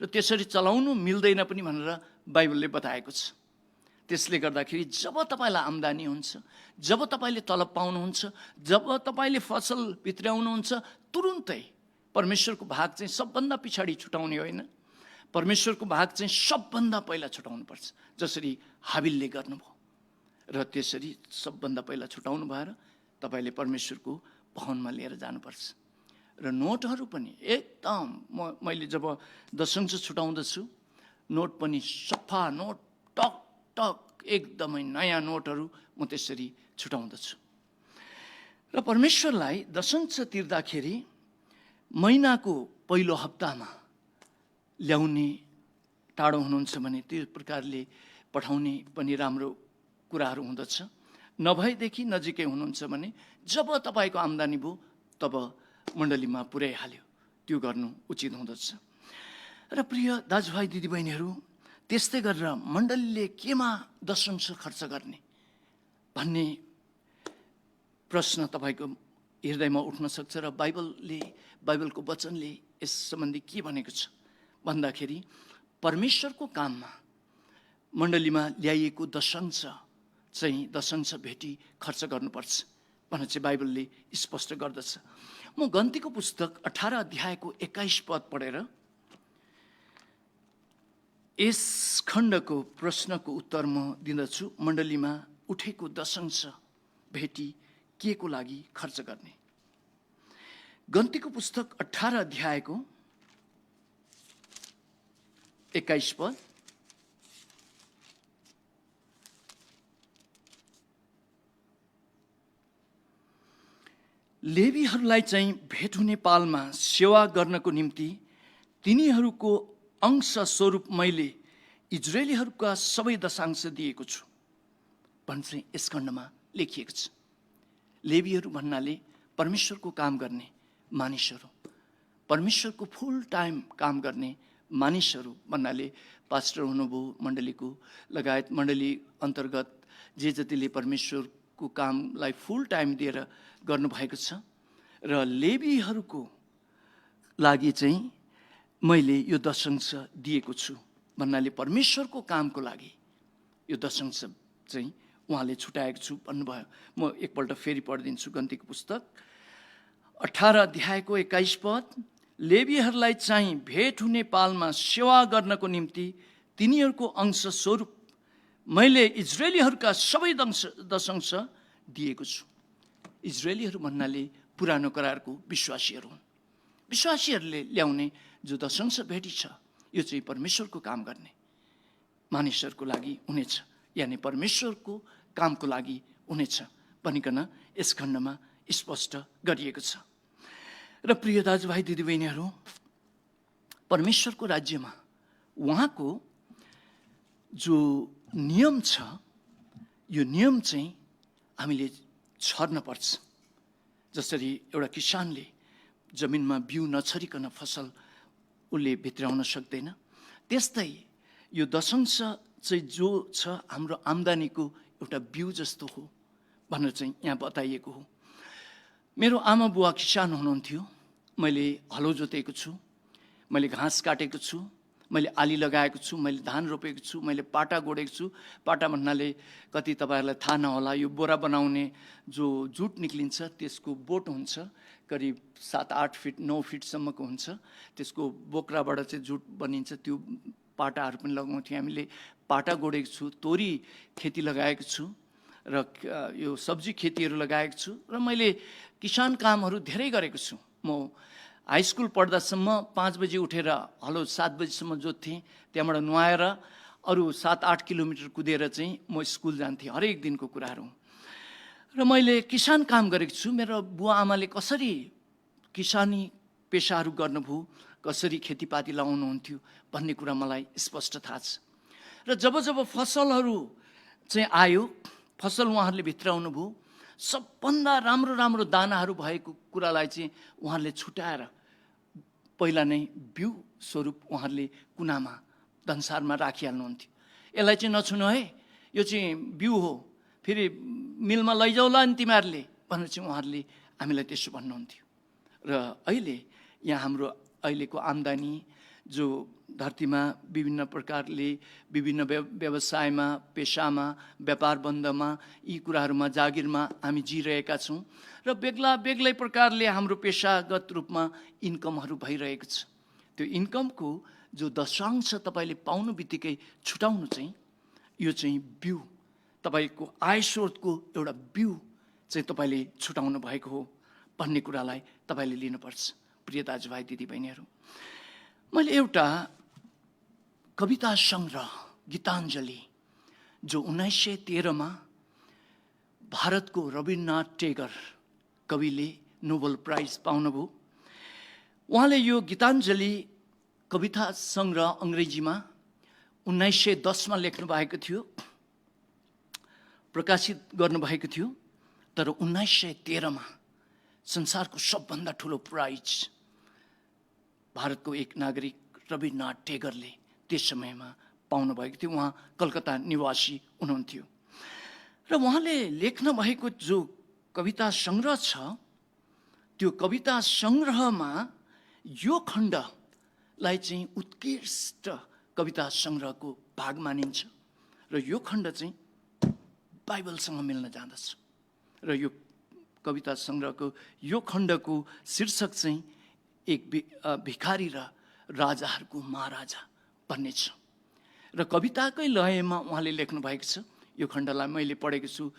र त्यसरी चलाउनु मिल्दैन पनि भनेर बाइबलले बताएको छ। त्यसले गर्दाखेरि जब तपाईँलाई आम्दानी हुन्छ, जब तपाईँले तलब पाउनुहुन्छ, जब तपाईँले फसल भित्र्याउनुहुन्छ, तुरुन्तै परमेश्वरको भाग चाहिँ सबभन्दा पछाडि छुटाउने होइन, परमेश्वरको भाग चाहिँ सबभन्दा पहिला छुटाउनुपर्छ, जसरी हाबिलले गर्नुभयो। र त्यसरी सबभन्दा पहिला छुटाउनु भएर तपाईँले परमेश्वरको भवनमा लिएर जानुपर्छ। र नोटहरू पनि एकदम मैले जब दशंश छुटाउँदछु, नोट पनि सफा नोट, टक टक एकदमै नयाँ नोटहरू म त्यसरी छुटाउँदछु। र परमेश्वरलाई दशंश तिर्दाखेरि महिनाको पहिलो हप्तामा ल्याउने टाढो हुनुहुन्छ भने त्यो प्रकारले पठाउने पनि राम्रो कुराहरू हुँदछ। नभएदेखि नजिकै हुनुहुन्छ भने जब तपाईँको आम्दानी भयो तब मण्डलीमा पुर्याइहाल्यो, त्यो गर्नु उचित हुँदछ। र प्रिय दाजुभाइ दिदीबहिनीहरू, त्यस्तै गरेर मण्डलीले केमा दशंश खर्च गर्ने भन्ने प्रश्न तपाईँको हृदयमा उठ्न सक्छ। र बाइबलको वचनले यस सम्बन्धी के भनेको छ भन्दाखेरि परमेश्वरको काममा मण्डलीमा ल्याइएको दशंश चाहिँ दशंश भेटी खर्च गर्नुपर्छ भनेर चाहिँ बाइबलले स्पष्ट गर्दछ। म गन्तीको पुस्तक 18 अध्यायको 21 पद पढेर यस खण्डको प्रश्नको उत्तर म दिँदछु। मण्डलीमा उठेको दशंश भेटी के को लागि खर्च गर्ने? गन्तीको पुस्तक 18 अध्यायको 21 पद, लेवीहरूलाई चाहिँ भेट हुने पालमा सेवा गर्नको निम्ति तिनीहरूको अंश स्वरूप मैले इजरायलीहरूका सबै दशांश दिएको छु भन्छ यस खण्डमा लेखिएको छ। लेवीहरू भन्नाले परमेश्वरको काम गर्ने मानिसहरू, परमेश्वरको फुल टाइम काम गर्ने मानिसहरू भन्नाले पास्टर हुनुभयो, मण्डलीको लगायत मण्डली अन्तर्गत जे जतिले परमेश्वरको कामलाई फुल टाइम दिएर गर्नुभएको छ। र लेवीहरूको लागि चाहिँ मैले यो दशंश दिएको छु भन्नाले परमेश्वरको कामको लागि यो दशंश चाहिँ उहाँले छुटाएको छु भन्नुभयो। म एकपल्ट फेरि पढिदिन्छु गन्तीको पुस्तक 18 अध्यायको 21 पद, लेवीहरूलाई चाहिँ भेट हुने पालमा सेवा गर्नको निम्ति तिनीहरूको अंश स्वरूप मैले इजरायलीहरूका सबै दशंश दिएको छु। इजरायलीहरू भन्नाले पुरानो करारको विश्वासीहरू हुन्। विश्वासीहरूले ल्याउने जो दशंश भेटी छ यो चाहिँ परमेश्वरको काम गर्ने मानिसहरूको लागि हुनेछ, यानि परमेश्वरको कामको लागि हुनेछ भनिकन यस खण्डमा स्पष्ट गरिएको छ। र प्रिय दाजुभाइ दिदीबहिनीहरू, परमेश्वरको राज्यमा उहाँको जो नियम छ, यो नियम चाहिँ हामीले छर्न पर्छ। जसरी एउटा किसानले जमिनमा बिउ नछरिकन फसल उसले भित्राउन सक्दैन, त्यस्तै यो दशंश चाहिँ जो छ हाम्रो आम्दानीको एउटा बिउ जस्तो हो भनेर चाहिँ यहाँ बताइएको हो। मेरो आमा बुवा किसान हुनुहुन्थ्यो। मैले हलो जोतेको छु, मैले घाँस काटेको छु, मैले आली लगाएको छु, मैले धान रोपेको छु, मैले पाटा गोडेको छु। पाटा भन्नाले कति तपाईँहरूलाई थाहा नहोला, यो बोरा बनाउने जो जुट निक्लिन्छ त्यसको बोट हुन्छ, करिब 7-8 फिट 9 फिटसम्मको हुन्छ। त्यसको बोक्राबाट चाहिँ जुट बनिन्छ, त्यो पाटाहरू पनि लगाउँथ्यौँ हामीले। पाटा गोडेको छु, तोरी खेती लगाएको छु र यो सब्जी खेतीहरू लगाएको छु र मैले किसान कामहरू धेरै गरेको छु। म हाई स्कुल पढ्दासम्म 5 बजी उठेर हलो 7 बजीसम्म जोत्थेँ, त्यहाँबाट नुहाएर अरू 7-8 किलोमिटर कुदेर चाहिँ म स्कुल जान्थेँ। हरेक दिनको कुराहरू र मैले किसान काम गरेको छु। मेरो बुवा आमाले कसरी किसानी पेसाहरू गर्नुभयो, कसरी खेतीपाती लगाउनुहुन्थ्यो भन्ने कुरा मलाई स्पष्ट थाहा छ। र जब फसलहरू चाहिँ आयो, फसल उहाँहरूले भित्राउनु भयो, सबभन्दा राम्रो राम्रो दानाहरू भएको कुरालाई चाहिँ उहाँहरूले छुट्याएर पहिला नै बिउ स्वरूप उहाँहरूले कुनामा धनसारमा राखिहाल्नुहुन्थ्यो। यसलाई चाहिँ नछुनु है, यो चाहिँ बिउ हो, फेरि मिलमा लैजाउला नि तिमीहरूले भनेर चाहिँ उहाँहरूले हामीलाई त्यसो भन्नुहुन्थ्यो। र अहिले यहाँ हाम्रो अहिलेको आम्दानी जो धरतीमा विभिन्न प्रकारले विभिन्न व्यवसायमा, पेसामा, व्यापार बन्दमा, यी कुराहरूमा, जागिरमा हामी जिरहेका छौँ र बेग्लै प्रकारले हाम्रो पेसागत रूपमा इन्कमहरू भइरहेको छ। त्यो इन्कमको जो दशांश तपाईँले पाउनु बित्तिकै छुटाउनु चाहिँ यो चाहिँ बिउ, तपाईँको आय स्रोतको एउटा बिउ चाहिँ तपाईँले छुटाउनु भएको हो भन्ने कुरालाई तपाईँले लिनुपर्छ। प्रिय दाजुभाइ दिदीबहिनीहरू, मैले एउटा कविता सङ्ग्रह गीताञ्जली जो 1913 भारतको रवीन्द्रनाथ टेगर कविले नोबेल प्राइज पाउनुभयो, उहाँले यो गीताञ्जली कविता सङ्ग्रह अङ्ग्रेजीमा 1910 लेख्नु भएको थियो, प्रकाशित गर्नुभएको थियो। तर 1913 संसारको सबभन्दा ठुलो प्राइज भारतको एक नागरिक रवीन्द्रनाथ टेगरले त्यस समयमा पाउनुभएको थियो। उहाँ कलकत्ता निवासी हुनुहुन्थ्यो र उहाँले लेख्न भएको जो कविता सङ्ग्रह छ, त्यो कविता सङ्ग्रहमा यो खण्डलाई चाहिँ उत्कृष्ट कविता सङ्ग्रहको भाग मानिन्छ र यो खण्ड चाहिँ बाइबलसँग मिल्न जाँदछ। र यो कविता सङ्ग्रहको यो खण्डको शीर्षक चाहिँ एक भिखारी र राजाहरूको महाराजा भन्ने छ र कविताकै लयमा उहाँले लेख्नु भएको छ। यो खण्डलाई मैले पढेको छु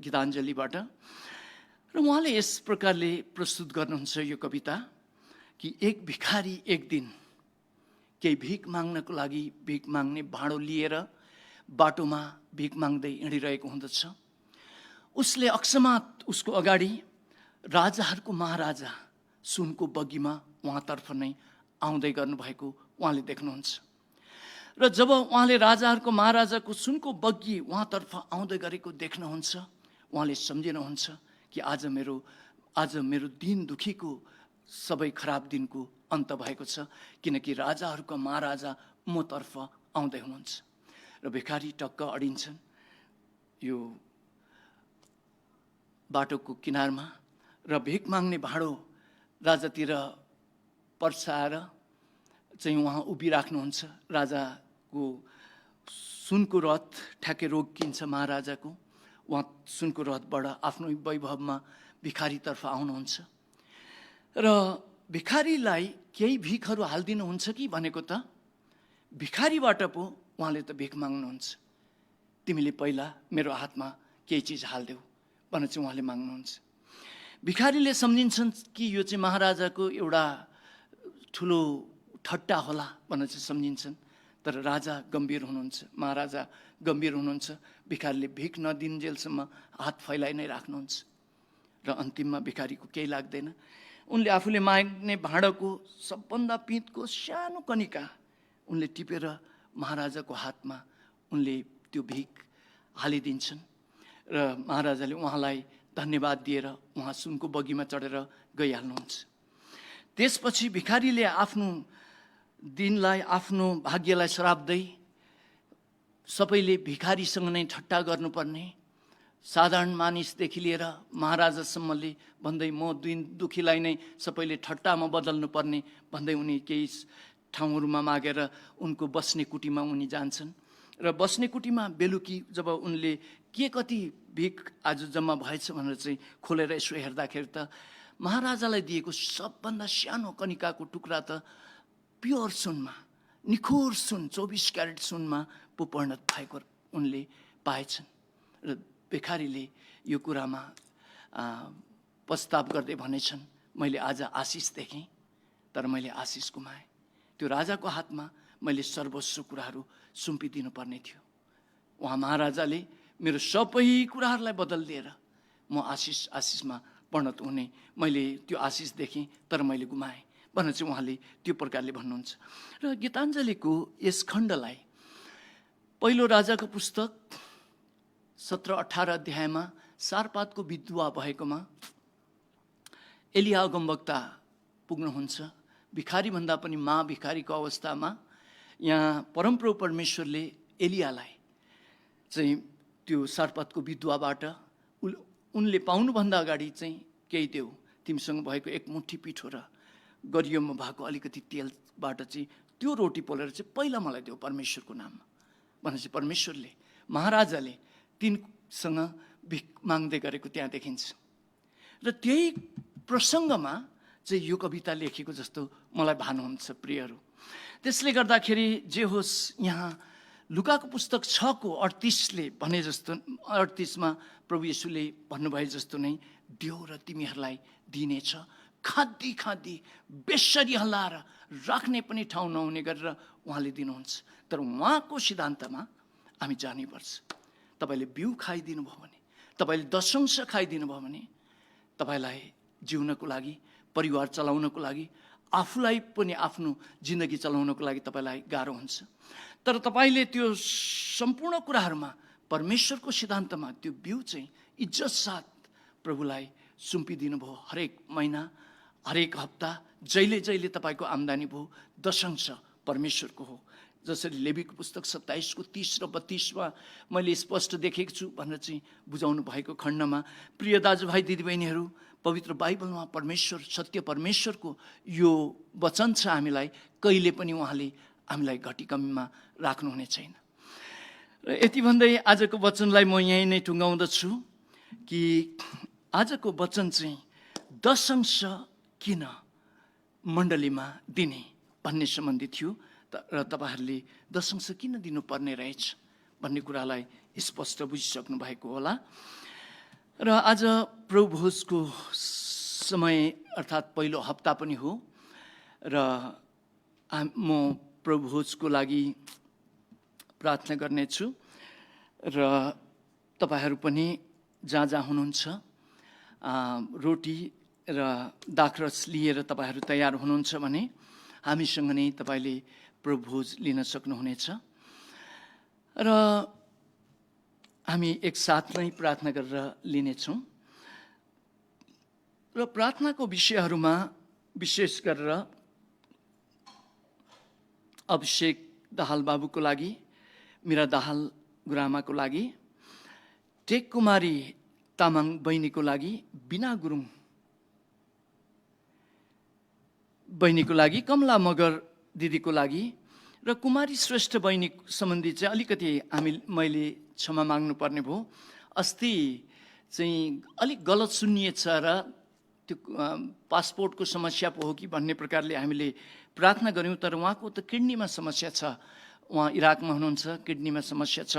गीताञ्जलीबाट र उहाँले यस प्रकारले प्रस्तुत गर्नुहुन्छ यो कविता कि एक भिखारी एक दिन केही भिख माग्नको लागि भिख माग्ने भाँडो लिएर बाटोमा भिख माग्दै हिँडिरहेको हुँदछ। उसले अकस्मात उसको अगाडि राजाहरूको महाराजा सुनको बगीमा उहाँतर्फ नै आउँदै गर्नुभएको उहाँले देख्नुहुन्छ र जब उहाँले राजाहरूको महाराजाको सुनको बग्गी उहाँतर्फ आउँदै गरेको देख्नुहुन्छ, उहाँले सम्झिनुहुन्छ कि आज मेरो दिन दुखीको सबै खराब दिनको अन्त भएको छ, किनकि राजाहरूको महाराजा मतर्फ आउँदै हुनुहुन्छ। र भिखारी टक्क अडिन्छन् यो बाटोको किनारमा र भिख माग्ने भाँडो राजातिर पर्साएर चाहिँ उहाँ उभिराख्नुहुन्छ। राजाको सुनको रथ ठ्याक्कै रोकिन्छ महाराजाको, उहाँ सुनको रथबाट आफ्नो वैभवमा भिखारीतर्फ आउनुहुन्छ र भिखारीलाई केही भिखहरू हालिदिनुहुन्छ कि भनेको त भिखारीबाट पो उहाँले त भिख माग्नुहुन्छ, तिमीले पहिला मेरो हातमा केही चिज हालिदेऊ भनेर चाहिँ उहाँले माग्नुहुन्छ। भिखारीले सम्झिन्छन् कि यो चाहिँ महाराजाको एउटा ठुलो ठट्टा होला भनेर चाहिँ सम्झिन्छन्। तर राजा गम्भीर हुनुहुन्छ, महाराजा गम्भीर हुनुहुन्छ। भिखारीले भिख नदिन्जेलसम्म हात फैलाइ नै राख्नुहुन्छ र अन्तिममा भिखारीको केही लाग्दैन। उनले आफूले माग्ने भाँडाको सबभन्दा पिँधको सानो कनिका उनले टिपेर महाराजाको हातमा उनले त्यो भिख हालिदिन्छन् र महाराजाले उहाँलाई धन्यवाद दिएर उहाँ सुनको बगीमा चढेर गइहाल्नुहुन्छ। त्यसपछि भिखारीले आफ्नो दिनलाई, आफ्नो भाग्यलाई श्राप्दै सबैले भिखारीसँग नै ठट्टा गर्नुपर्ने, साधारण मानिसदेखि लिएर महाराजासम्मले भन्दै म दुखीलाई नै सबैले ठट्टामा बदल्नु पर्ने भन्दै उनी केही ठाउँहरूमा मागेर उनको बस्ने कुटीमा उनी जान्छन् र बस्ने कुटीमा बेलुकी जब उनले के कति भिख आज जम्मा भएछ भनेर चाहिँ खोलेर यसो हेर्दाखेरि त महाराजालाई दिएको सबभन्दा सानो कनिकाको टुक्रा त प्योर सुनमा, निखोर सुन, 24 क्यारेट सुनमा पो परिणत भएको उनले पाएछन्। र भिखारीले यो कुरामा पस्ताव गर्दै भनेछन्, मैले आज आशिष देखेँ तर मैले आशिष गुमाएँ। त्यो राजाको हातमा मैले सर्वस्व कुराहरू सुम्पिदिनु पर्ने थियो। उहाँ महाराजाले मेरो सबै कुराहरूलाई बदलिदिएर म आशिषमा परिणत हुने मैले त्यो आशिष देखेँ तर मैले गुमाएँ भनेर चाहिँ उहाँले त्यो प्रकारले भन्नुहुन्छ। र गीताञ्जलीको यस खण्डलाई पहिलो राजाको पुस्तक 17-18 अध्यायमा सारपातको विधवा भएकोमा एलिया अगमवक्ता पुग्नुहुन्छ। भिखारी भन्दा पनि भिखारीको अवस्थामा यहाँ परमप्रभु परमेश्वरले एलियालाई चाहिँ त्यो सारपातको विधवाबाट उनले पाउनुभन्दा अगाडि चाहिँ केही देऊ, तिमीसँग भएको एक मुठी पिठो र गरियोमा भएको अलिकति तेलबाट चाहिँ त्यो रोटी पोलेर चाहिँ पहिला मलाई देऊ परमेश्वरको नाममा भनेपछि परमेश्वरले महाराजाले तिनसँग भिख माग्दै गरेको त्यहाँ देखिन्छ। र त्यही प्रसङ्गमा चाहिँ यो कविता लेखेको जस्तो मलाई भानुहुन्छ प्रियहरू। त्यसले गर्दाखेरि जे होस्, यहाँ लुकाको पुस्तक 6:38ले भने जस्तो 38मा प्रभु येशूले भन्नुभए जस्तो नै देऊ र तिमीहरूलाई दिनेछ, खाद्दी खाद्दी बेसरी हल्लाएर राख्ने पनि ठाउँ नहुने गरेर उहाँले दिनुहुन्छ। तर उहाँको सिद्धान्तमा हामी जानैपर्छ। तपाईँले बिउ खाइदिनु भयो भने, तपाईँले दशंश खाइदिनु भयो भने तपाईँलाई जिउनको लागि, परिवार चलाउनको लागि, आफूलाई पनि आफ्नो जिन्दगी चलाउनको लागि तपाईँलाई गाह्रो हुन्छ। तर तपाईँले त्यो सम्पूर्ण कुराहरूमा परमेश्वरको सिद्धान्तमा त्यो बिउ चाहिँ इज्जत साथ प्रभुलाई सुम्पिदिनु भयो। हरेक महिना, हरेक हप्ता, जहिले जहिले तपाईँको आम्दानी भयो दशंश परमेश्वरको हो। जसरी लेवीको पुस्तक 27:30 र 32मा मैले स्पष्ट देखेको छु भनेर चाहिँ बुझाउनु भएको खण्डमा, प्रिय दाजुभाइ दिदीबहिनीहरू, पवित्र बाइबलमा परमेश्वर, सत्य परमेश्वरको यो वचन छ हामीलाई, कहिले पनि उहाँले हामीलाई घटी कमीमा राख्नुहुने छैन। र यति भन्दै आजको वचनलाई म यहीँ नै टुङ्गाउँदछु कि आजको वचन चाहिँ दशंश किन मण्डलीमा दिने भन्ने सम्बन्धी थियो र तपाईँहरूले दशंश किन दिनुपर्ने रहेछ भन्ने कुरालाई स्पष्ट बुझिसक्नु भएको होला। र आज प्रभु भोजको समय अर्थात् पहिलो हप्ता पनि हो र म प्रभु भोजको लागि प्रार्थना गर्नेछु र तपाईँहरू पनि जहाँ जहाँ हुनुहुन्छ रोटी र दाखरस लिएर तपाईँहरू तयार हुनुहुन्छ भने हामीसँग नै तपाईँले प्रभु भोज लिन सक्नुहुनेछ। र हामी एकसाथमै प्रार्थना गरेर लिनेछौँ। र प्रार्थनाको विषयहरूमा विशेष गरेर अभिषेक दाहाल बाबुको लागि, मीरा दाहाल गुरुआमाको लागि, टेक कुमारी तामाङ बहिनीको लागि, बिना गुरुङ बहिनीको लागि, कमला मगर दिदीको लागि र कुमारी श्रेष्ठ बहिनी सम्बन्धी चाहिँ अलिकति मैले क्षमा माग्नुपर्ने भयो। अस्ति चाहिँ अलिक गलत सुनिएछ र त्यो पासपोर्टको समस्या पो हो कि भन्ने प्रकारले हामीले प्रार्थना गऱ्यौँ। तर उहाँको त किडनीमा समस्या छ, उहाँ इराकमा हुनुहुन्छ, किडनीमा समस्या छ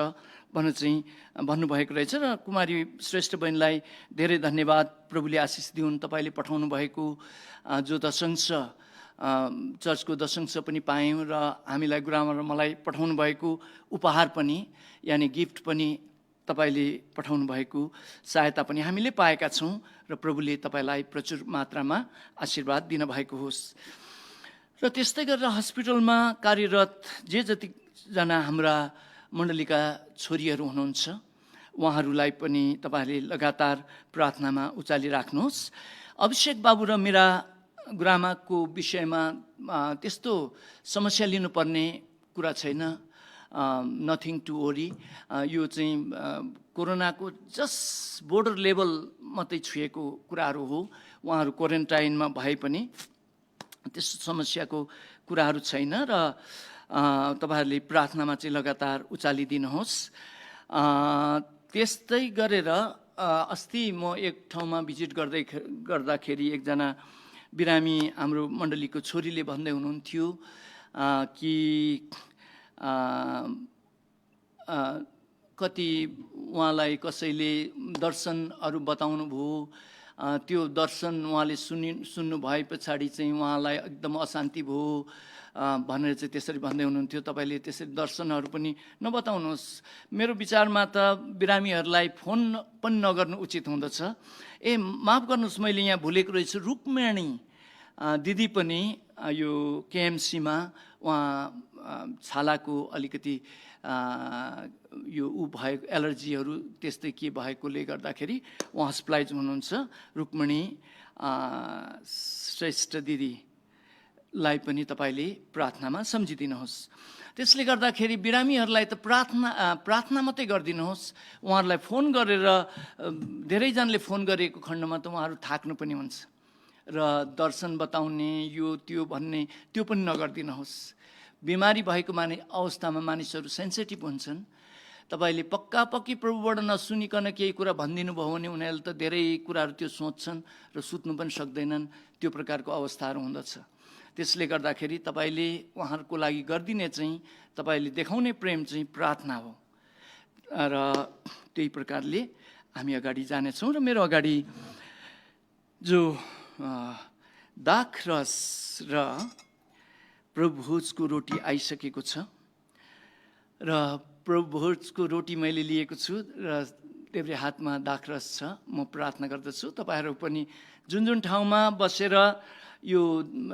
भनेर चाहिँ भन्नुभएको रहेछ। र कुमारी श्रेष्ठ बहिनीलाई धेरै धन्यवाद, प्रभुले आशिष दिउन्। तपाईँले पठाउनु भएको जो दशंश, चर्चको दशंश पनि पायौँ र हामीलाई गुरुआमा र मलाई पठाउनु भएको उपहार पनि, यानि गिफ्ट पनि तपाईँले पठाउनु भएको सहायता पनि हामीले पाएका छौँ र प्रभुले तपाईँलाई प्रचुर मात्रामा आशीर्वाद दिनुभएको होस्। र त्यस्तै गरेर हस्पिटलमा कार्यरत जे जतिजना हाम्रा मण्डलीका छोरीहरू हुनुहुन्छ उहाँहरूलाई पनि तपाईँहरूले लगातार प्रार्थनामा उचालिराख्नुहोस्। अभिषेक बाबु र मेरा गुरुआमाको विषयमा त्यस्तो समस्या लिनुपर्ने कुरा छैन, नथिङ टु वरी। यो चाहिँ कोरोनाको जस्ट बोर्डर लेभल मात्रै छुएको कुराहरू हो। उहाँहरू क्वारेन्टाइनमा भए पनि त्यस्तो समस्याको कुराहरू छैन र तपाईँहरूले प्रार्थनामा चाहिँ लगातार उचालिदिनुहोस्। त्यस्तै गरेर अस्ति म एक ठाउँमा भिजिट गर्दाखेरि एकजना बिरामी हाम्रो मण्डलीको छोरीले भन्दै हुनुहुन्थ्यो कि कति उहाँलाई कसैले दर्शनहरू बताउनु भयो, त्यो दर्शन उहाँले सुन्नु भए पछाडि चाहिँ उहाँलाई एकदम अशान्ति भयो भनेर चाहिँ त्यसरी भन्दै हुनुहुन्थ्यो। तपाईँले त्यसरी दर्शनहरू पनि नबताउनुहोस्। मेरो विचारमा त बिरामीहरूलाई फोन पनि नगर्नु उचित हुँदछ। माफ गर्नुहोस्, मैले यहाँ भुलेको रहेछु, रुक्मिणी दिदी पनि यो केएमसीमा उहाँ छालाको अलिकति यो भएको एलर्जीहरू त्यस्तै के भएकोले गर्दाखेरि उहाँ हस्पिटलाइज हुनुहुन्छ। रुक्मिणी श्रेष्ठ दिदीलाई पनि तपाईँले प्रार्थनामा सम्झिदिनुहोस्। त्यसले गर्दाखेरि बिरामीहरूलाई त प्रार्थना मात्रै गरिदिनुहोस्। उहाँहरूलाई फोन गरेर धेरैजनाले फोन गरेको खण्डमा त उहाँहरू थाक्नु पनि हुन्छ र दर्शन बताउने यो त्यो भन्ने त्यो पनि नगरिदिनुहोस्। बिमारी भएको अवस्थामा मानिसहरू सेन्सिटिभ हुन्छन्। तपाईँले पक्की प्रभुबाट नसुनिकन केही कुरा भनिदिनु भयो भने उनीहरूले त धेरै कुराहरू त्यो सोच्छन् र सुत्नु पनि सक्दैनन्। त्यो प्रकारको अवस्थाहरू हुँदछ। त्यसले गर्दाखेरि तपाईँले उहाँहरूको लागि गरिदिने चाहिँ तपाईँले देखाउने प्रेम चाहिँ प्रार्थना हो र त्यही प्रकारले हामी अगाडि जानेछौँ। र मेरो अगाडि जो दाखरस र प्रभुभोजको रोटी आइसकेको छ र प्रभुभोजको रोटी मैले लिएको छु र देब्रे हातमा दाखरस छ। म प्रार्थना गर्दछु तपाईँहरू पनि जुन जुन ठाउँमा बसेर यो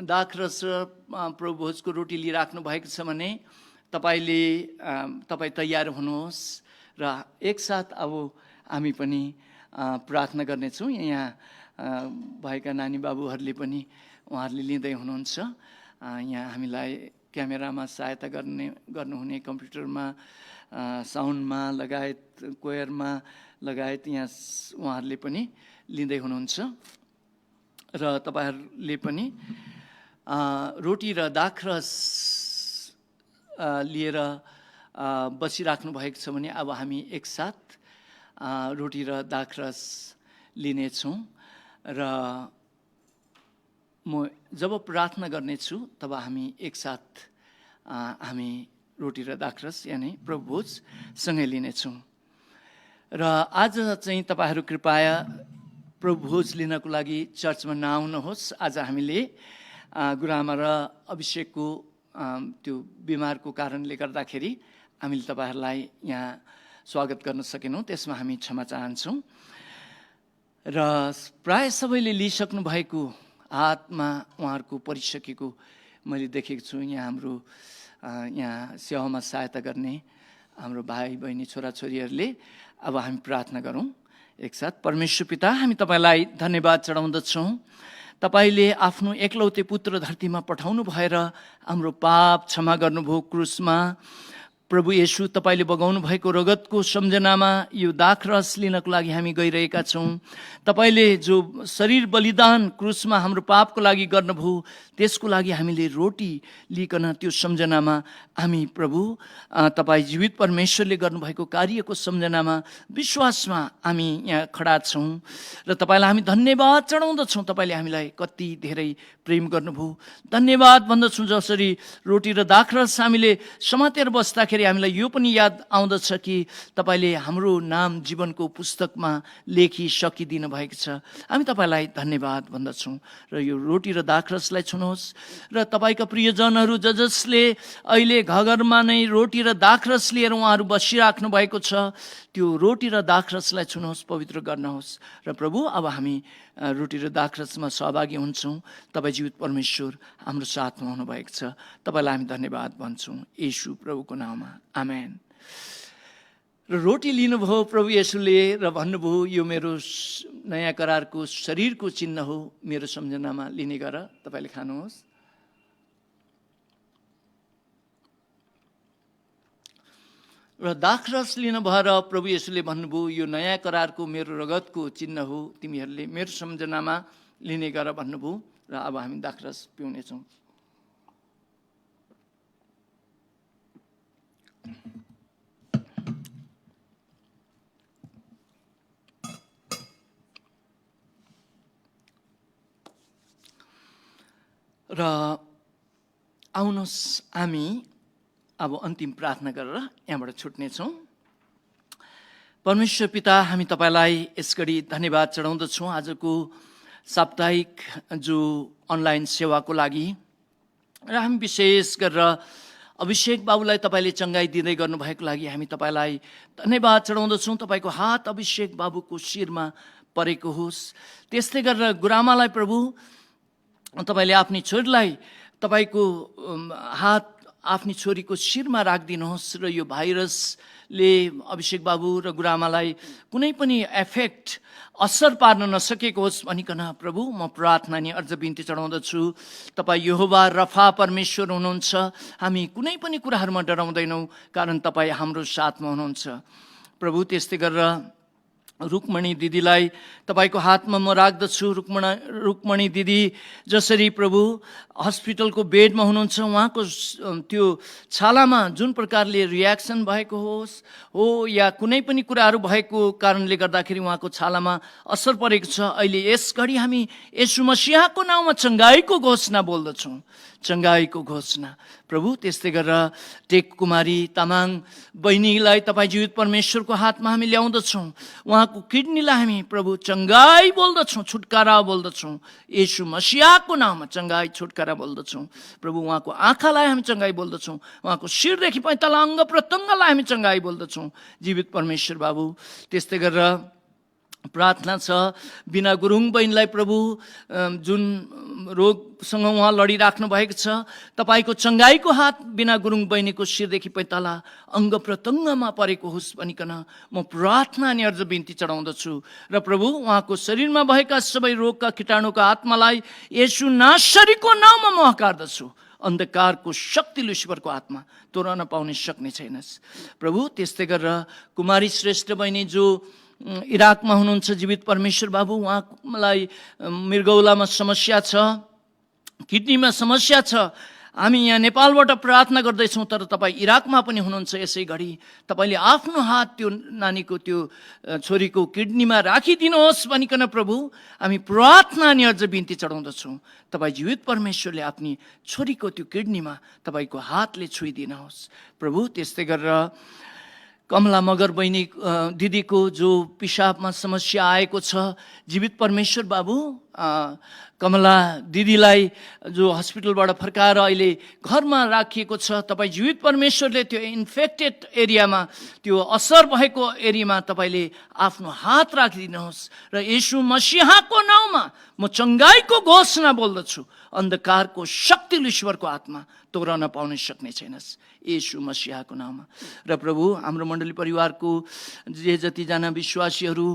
दाखरस र प्रभुभोजको रोटी लिइराख्नु भएको छ भने तपाईँ तयार हुनुहोस् र एकसाथ अब हामी पनि प्रार्थना गर्नेछौँ। यहाँ भएका नानी बाबुहरूले पनि उहाँहरूले लिँदै हुनुहुन्छ। यहाँ हामीलाई क्यामेरामा सहायता गर्नुहुने, कम्प्युटरमा, साउन्डमा लगायत, कोयरमा लगायत यहाँ उहाँहरूले पनि लिँदै हुनुहुन्छ र तपाईँहरूले पनि रोटी र दाखरस लिएर बसिराख्नु भएको छ भने अब हामी एकसाथ रोटी र दाखरस लिनेछौँ र म जब प्रार्थना गर्नेछु तब हामी एकसाथ हामी रोटी र दाखरस यानी प्रभुभोज सँगै लिनेछौँ। र आज चाहिँ तपाईँहरू कृपया प्रभुभोज लिनको लागि चर्चमा नआउनुहोस्। आज हामीले गुरुआमा र अभिषेकको त्यो बिमारको कारणले गर्दाखेरि हामीले तपाईँहरूलाई यहाँ स्वागत गर्न सकेनौँ, त्यसमा हामी क्षमा चाहन्छौँ। र प्राय सबैले लिइसक्नु भएको हातमा उहाँहरूको परिसकेको मैले देखेको छु। यहाँ हाम्रो यहाँ सेवामा सहायता गर्ने हाम्रो भाइ बहिनी छोराछोरीहरूले। अब हामी प्रार्थना गरौँ एकसाथ। परमेश्वर पिता, हामी तपाईँलाई धन्यवाद चढाउँदछौँ। तपाईँले आफ्नो एकलौते पुत्र धरतीमा पठाउनु भएर हाम्रो पाप क्षमा गर्नुभयो क्रुसमा। प्रभु येशू, तपाईँले बगाउनु भएको रगतको सम्झनामा यो दाखरस लिनको लागि हामी गइरहेका छौँ। तपाईँले जो शरीर बलिदान क्रुसमा हाम्रो पापको लागि गर्नुभयो त्यसको लागि हामीले रोटी लिकन त्यो सम्झनामा हामी प्रभु तपाईँ जीवित परमेश्वरले गर्नुभएको कार्यको सम्झनामा विश्वासमा हामी यहाँ खडा छौँ र तपाईँलाई हामी धन्यवाद चढाउँदछौँ। तपाईँले हामीलाई कति धेरै प्रेम गर्नुभयो। धन्यवाद भन्दछौँ जसरी रोटी र दाखरस हामीले समातेर बस्दाखेरि गर्दाखेरि हामीलाई यो पनि याद आउँदछ कि तपाईँले हाम्रो नाम जीवनको पुस्तकमा लेखिसकिदिनु भएको छ। हामी तपाईँलाई धन्यवाद भन्दछौँ र यो रोटी र दाखरसलाई छुनुहोस् र तपाईँका प्रियजनहरू जसले अहिले घरमा नै रोटी र दाखरस लिएर उहाँहरू बसिराख्नु भएको छ, त्यो रोटी र दाखरसलाई छुनुहोस्, पवित्र गर्नुहोस्। र प्रभु, अब हामी रोटी र दाखरसमा सहभागी हुन्छौँ। तपाईँ जीवित परमेश्वर हाम्रो साथमा हुनुभएको छ। तपाईँलाई हामी धन्यवाद भन्छौँ येशू प्रभुको नाममा, आमेन। र रोटी लिनुभयो प्रभु येशूले र भन्नुभयो, यो मेरो नयाँ करारको शरीरको चिन्ह हो, मेरो सम्झनामा लिने गर। तपाईँले खानुहोस्। र दाखरस लिनुभयो र प्रभु येशूले भन्नुभयो, यो नयाँ करारको मेरो रगतको चिन्ह हो, तिमीहरूले मेरो सम्झनामा लिने गर भन्नुभयो। र अब हामी दाखरस पिउनेछौँ। र आउनुहोस् हामी अब अन्तिम प्रार्थना गरेर यहाँबाट छुट्नेछौँ। परमेश्वर पिता, हामी तपाईँलाई यस घडी धन्यवाद चढाउँदछौँ आजको साप्ताहिक जो अनलाइन सेवाको लागि। र हामी विशेष गरेर अभिषेक बाबुलाई तपाईँले चङ्गाई दिँदै गर्नुभएको लागि हामी तपाईँलाई धन्यवाद चढाउँदछौँ। तपाईँको हात अभिषेक बाबुको शिरमा परेको होस्। त्यस्तै गरेर गुरामालाई प्रभु, तपाईँले आफ्नी छोरीलाई तपाईँको हात आफ्नी छोरीको शिरमा राखिदिनुहोस् र यो भाइरसले अभिषेक बाबु र गुरामालाई कुनै पनि एफेक्ट असर पार्न नसकेको होस् भनिकन प्रभु म प्रार्थना नि अर्ज बिन्ती चढाउँदछु। तपाईँ यहोवा रफा परमेश्वर हुनुहुन्छ। हामी कुनै पनि कुराहरूमा डराउँदैनौँ, कारण तपाईँ हाम्रो साथमा हुनुहुन्छ प्रभु। त्यस्तै गरेर रुक्मणी दिदीलाई तपाईँको हातमा म राख्दछु। रुक्मणी दिदी जसरी प्रभु हस्पिटलको बेडमा हुनुहुन्छ, उहाँको त्यो छालामा जुन प्रकारले रियाक्सन भएको होस् हो या कुनै पनि कुराहरू भएको कारणले गर्दाखेरि उहाँको छालामा असर परेको छ, अहिले यस घडी हामी येशू मसीहको नाउँमा चङ्गाईको घोषणा बोल्दछौँ, चङ्गाईको घोषणा प्रभु। त्यस्तै गरेर टेक कुमारी तामाङ बहिनीलाई तपाईँ जीवित परमेश्वरको हातमा हामी ल्याउँदछौँ। उहाँको किडनीलाई हामी प्रभु चङ्गाई बोल्दछौँ, छुटकारा बोल्दछौँ, येशू मसीहको नाममा चङ्गाई छुटकारा बोल्दछौँ प्रभु। उहाँको आँखालाई हामी चङ्गाई बोल्दछौँ, उहाँको शिरदेखि पैताला अङ्ग प्रत्यङ्गलाई हामी चङ्गाई बोल्दछौँ जीवित परमेश्वर बाबु। त्यस्तै गरेर प्रार्थना छ बिना गुरुङ बहिनीलाई प्रभु, जुन रोगसँग उहाँ लडिराख्नु भएको छ, तपाईँको चङ्गाईको हात बिना गुरुङ बहिनीको शिरदेखि पैताला अङ्ग प्रत्यङ्गमा परेको होस् भनिकन म प्रार्थना अनि अर्ज बिन्ती चढाउँदछु। र प्रभु उहाँको शरीरमा भएका सबै रोगका कीटाणुका आत्मालाई येशू नासरीको नाममा म हकार्दछु। अन्धकारको शक्ति लुसिफरको आत्मा तोड्न पाउने सक्ने छैनस् प्रभु। त्यस्तै गरेर कुमारी श्रेष्ठ बहिनी जो इराकमा हुनुहुन्छ जीवित परमेश्वर बाबु, उहाँलाई मृगौलामा समस्या छ, किडनीमा समस्या छ। हामी यहाँ नेपालबाट प्रार्थना गर्दैछौँ, तर तपाईँ इराकमा पनि हुनुहुन्छ। यसै घडी तपाईँले आफ्नो हात त्यो नानीको त्यो छोरीको किडनीमा राखिदिनुहोस् भनिकन प्रभु हामी प्रार्थना अनि अझ बिन्ती चढाउँदछौँ। तपाईँ जीवित परमेश्वरले आफ्नी छोरीको त्यो किडनीमा तपाईँको हातले छुइदिनुहोस् प्रभु। त्यस्तै गरेर कमला मगर बहिनी दिदीको जो पिसाबमा समस्या आएको छ, जीवित परमेश्वर बाबु कमला दिदीलाई जो हस्पिटलबाट फर्काएर अहिले घरमा राखिएको छ, तपाईँ जीवित परमेश्वरले त्यो इन्फेक्टेड एरियामा, त्यो असर भएको एरियामा तपाईँले आफ्नो हात राखिदिनुहोस् र येशू मसीहको नाउँमा म चङ्गाईको घोषणा बोल्दछु। अन्धकारको शक्ति लुसिफरको आत्मा तोड्न पाउन सक्ने छैनस् येशू मसीहको नाममा। र प्रभु हाम्रो मण्डली परिवारको जे जतिजना विश्वासीहरू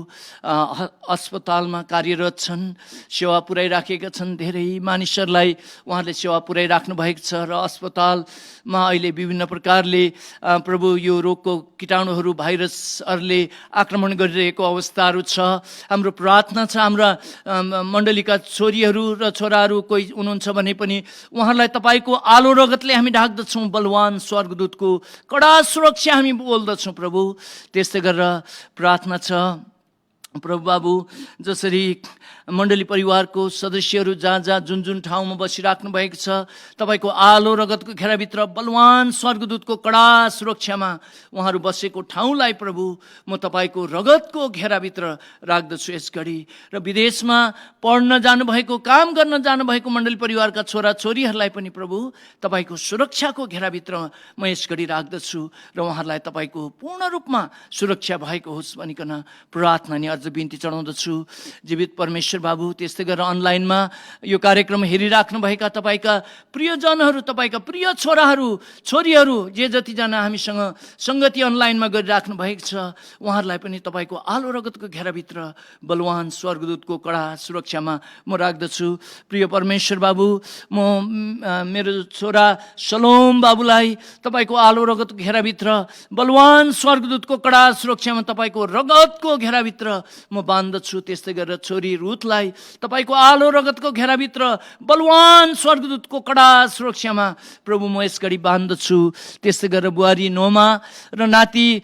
अस्पतालमा कार्यरत छन्, सेवा पुर्याइराखेका छन्, धेरै मानिसहरूलाई उहाँहरूले सेवा पुर्याइराख्नु भएको छ र अस्पतालमा अहिले विभिन्न प्रकारले प्रभु यो रोगको कीटाणुहरू भाइरसहरूले आक्रमण गरिरहेको अवस्थाहरू छ। हाम्रो प्रार्थना छ हाम्रा मण्डलीका छोरीहरू र छोराहरू कोही हुनुहुन्छ भने पनि उहाँहरूलाई तपाईँको आलो रगतले हामी ढाक्दछौँ। बलवान स्वर्गदूतको कडा सुरक्षा हामी बोल्दछौँ प्रभु। त्यस्तै गरेर प्रार्थना छ प्रभु बाबु, जसरी मण्डली परिवारको सदस्यहरू जहाँ जहाँ जुन जुन ठाउँमा बसिराख्नु भएको छ, तपाईँको आलो रगतको घेराभित्र बलवान स्वर्गदूतको कडा सुरक्षामा उहाँहरू बसेको ठाउँलाई प्रभु म तपाईँको रगतको घेराभित्र राख्दछु यस घडी। र विदेशमा पढ्न जानुभएको, काम गर्न जानुभएको मण्डली परिवारका छोराछोरीहरूलाई पनि प्रभु तपाईँको सुरक्षाको घेराभित्र म यस घडी राख्दछु र उहाँहरूलाई तपाईँको पूर्ण रूपमा सुरक्षा भएको होस् भनिकन प्रार्थना नि बिन्ती चढाउँदछु। जीवित परमेश्वर बाबु, त्यस्तै गरेर अनलाइनमा यो कार्यक्रम हेरिराख्नुभएका तपाईँका प्रियजनहरू, तपाईँका प्रिय छोराहरू छोरीहरू जे जतिजना हामीसँग सङ्गति अनलाइनमा गरिराख्नु भएको छ, उहाँहरूलाई पनि तपाईँको आलो रगतको घेराभित्र बलवान स्वर्गदूतको कडा सुरक्षामा म राख्दछु। प्रिय परमेश्वर बाबु, म मेरो छोरा सलोम बाबुलाई तपाईँको आलो रगतको घेराभित्र बलवान स्वर्गदूतको कडा सुरक्षामा तपाईँको रगतको घेराभित्र म बाँध्दछु। त्यस्तै गरेर छोरी रुथलाई तपाईँको आलो रगतको घेराभित्र बलवान स्वर्गदूतको कडा सुरक्षामा प्रभु म यस घडी बाँध्दछु। त्यस्तै गरेर बुहारी नोमा र नाति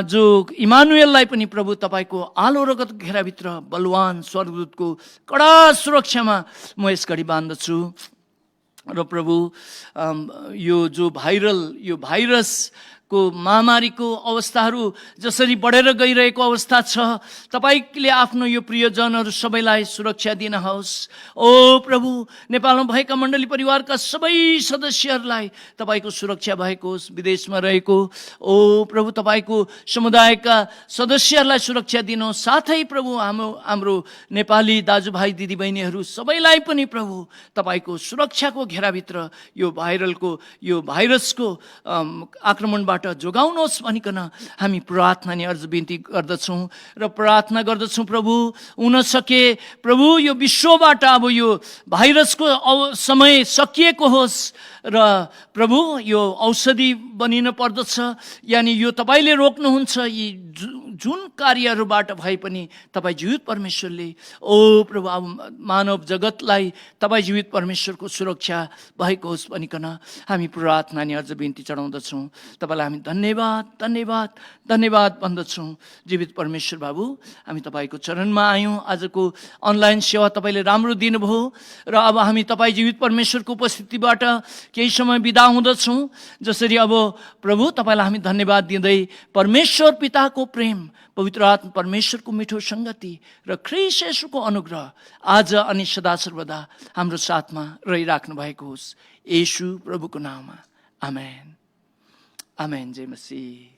जो इमानुएललाई पनि प्रभु तपाईँको आलो रगतको घेराभित्र बलवान स्वर्गदूतको कडा सुरक्षामा म यस घडी बाँध्दछु। र प्रभु यो जो भाइरस को महामारीको अवस्थाहरू जसरी बढेर गइरहेको अवस्था छ, तपाईँले आफ्नो यो प्रियजनहरू सबैलाई सुरक्षा दिनुहोस्। ओ प्रभु, नेपालमा भएका मण्डली परिवारका सबै सदस्यहरूलाई तपाईँको सुरक्षा भएको होस्। विदेशमा रहेको ओ प्रभु तपाईँको समुदायका सदस्यहरूलाई सुरक्षा दिनुहोस्। साथै प्रभु हाम्रो नेपाली दाजुभाइ दिदीबहिनीहरू सबैलाई पनि प्रभु तपाईँको सुरक्षाको घेराभित्र यो भाइरसको आक्रमणबाट जोगाउनुहोस् भनिकन हामी प्रार्थना नि अर्ज बिन्ती गर्दछौँ र प्रार्थना गर्दछौँ। प्रभु, हुन सके प्रभु यो विश्वबाट अब यो भाइरसको समय सकिएको होस् र प्रभु यो औषधि बनिन पर्दछ, यानि यो तपाईँले रोक्नुहुन्छ। यी जुन कार्यहरूबाट भए पनि तपाईँ जीवित परमेश्वरले ओ प्रभु अब मानव जगतलाई तपाईँ जीवित परमेश्वरको सुरक्षा भएको होस् भनिकन हामी प्रार्थना नि अर्ज बिन्ती चढाउँदछौँ। तपाईँलाई हामी धन्यवाद भन्दछौँ। जीवित परमेश्वर बाबु, हामी तपाईँको चरणमा आयौँ। आजको अनलाइन सेवा तपाईँले राम्रो दिनुभयो र अब हामी तपाईँ जीवित परमेश्वरको उपस्थितिबाट केही समय बिदा हुँदछौँ। जसरी अब प्रभु तपाईँलाई हामी धन्यवाद दिँदै परमेश्वर पिताको प्रेम, पवित्र आत्मा परमेश्वरको मिठो सङ्गति र ख्रीष्ट येशूको अनुग्रह आज अनि सदा सर्वदा हाम्रो साथमा रहिराख्नु भएको होस्। येशू प्रभुको नाममा आमेन। आमेन। जय मसीह।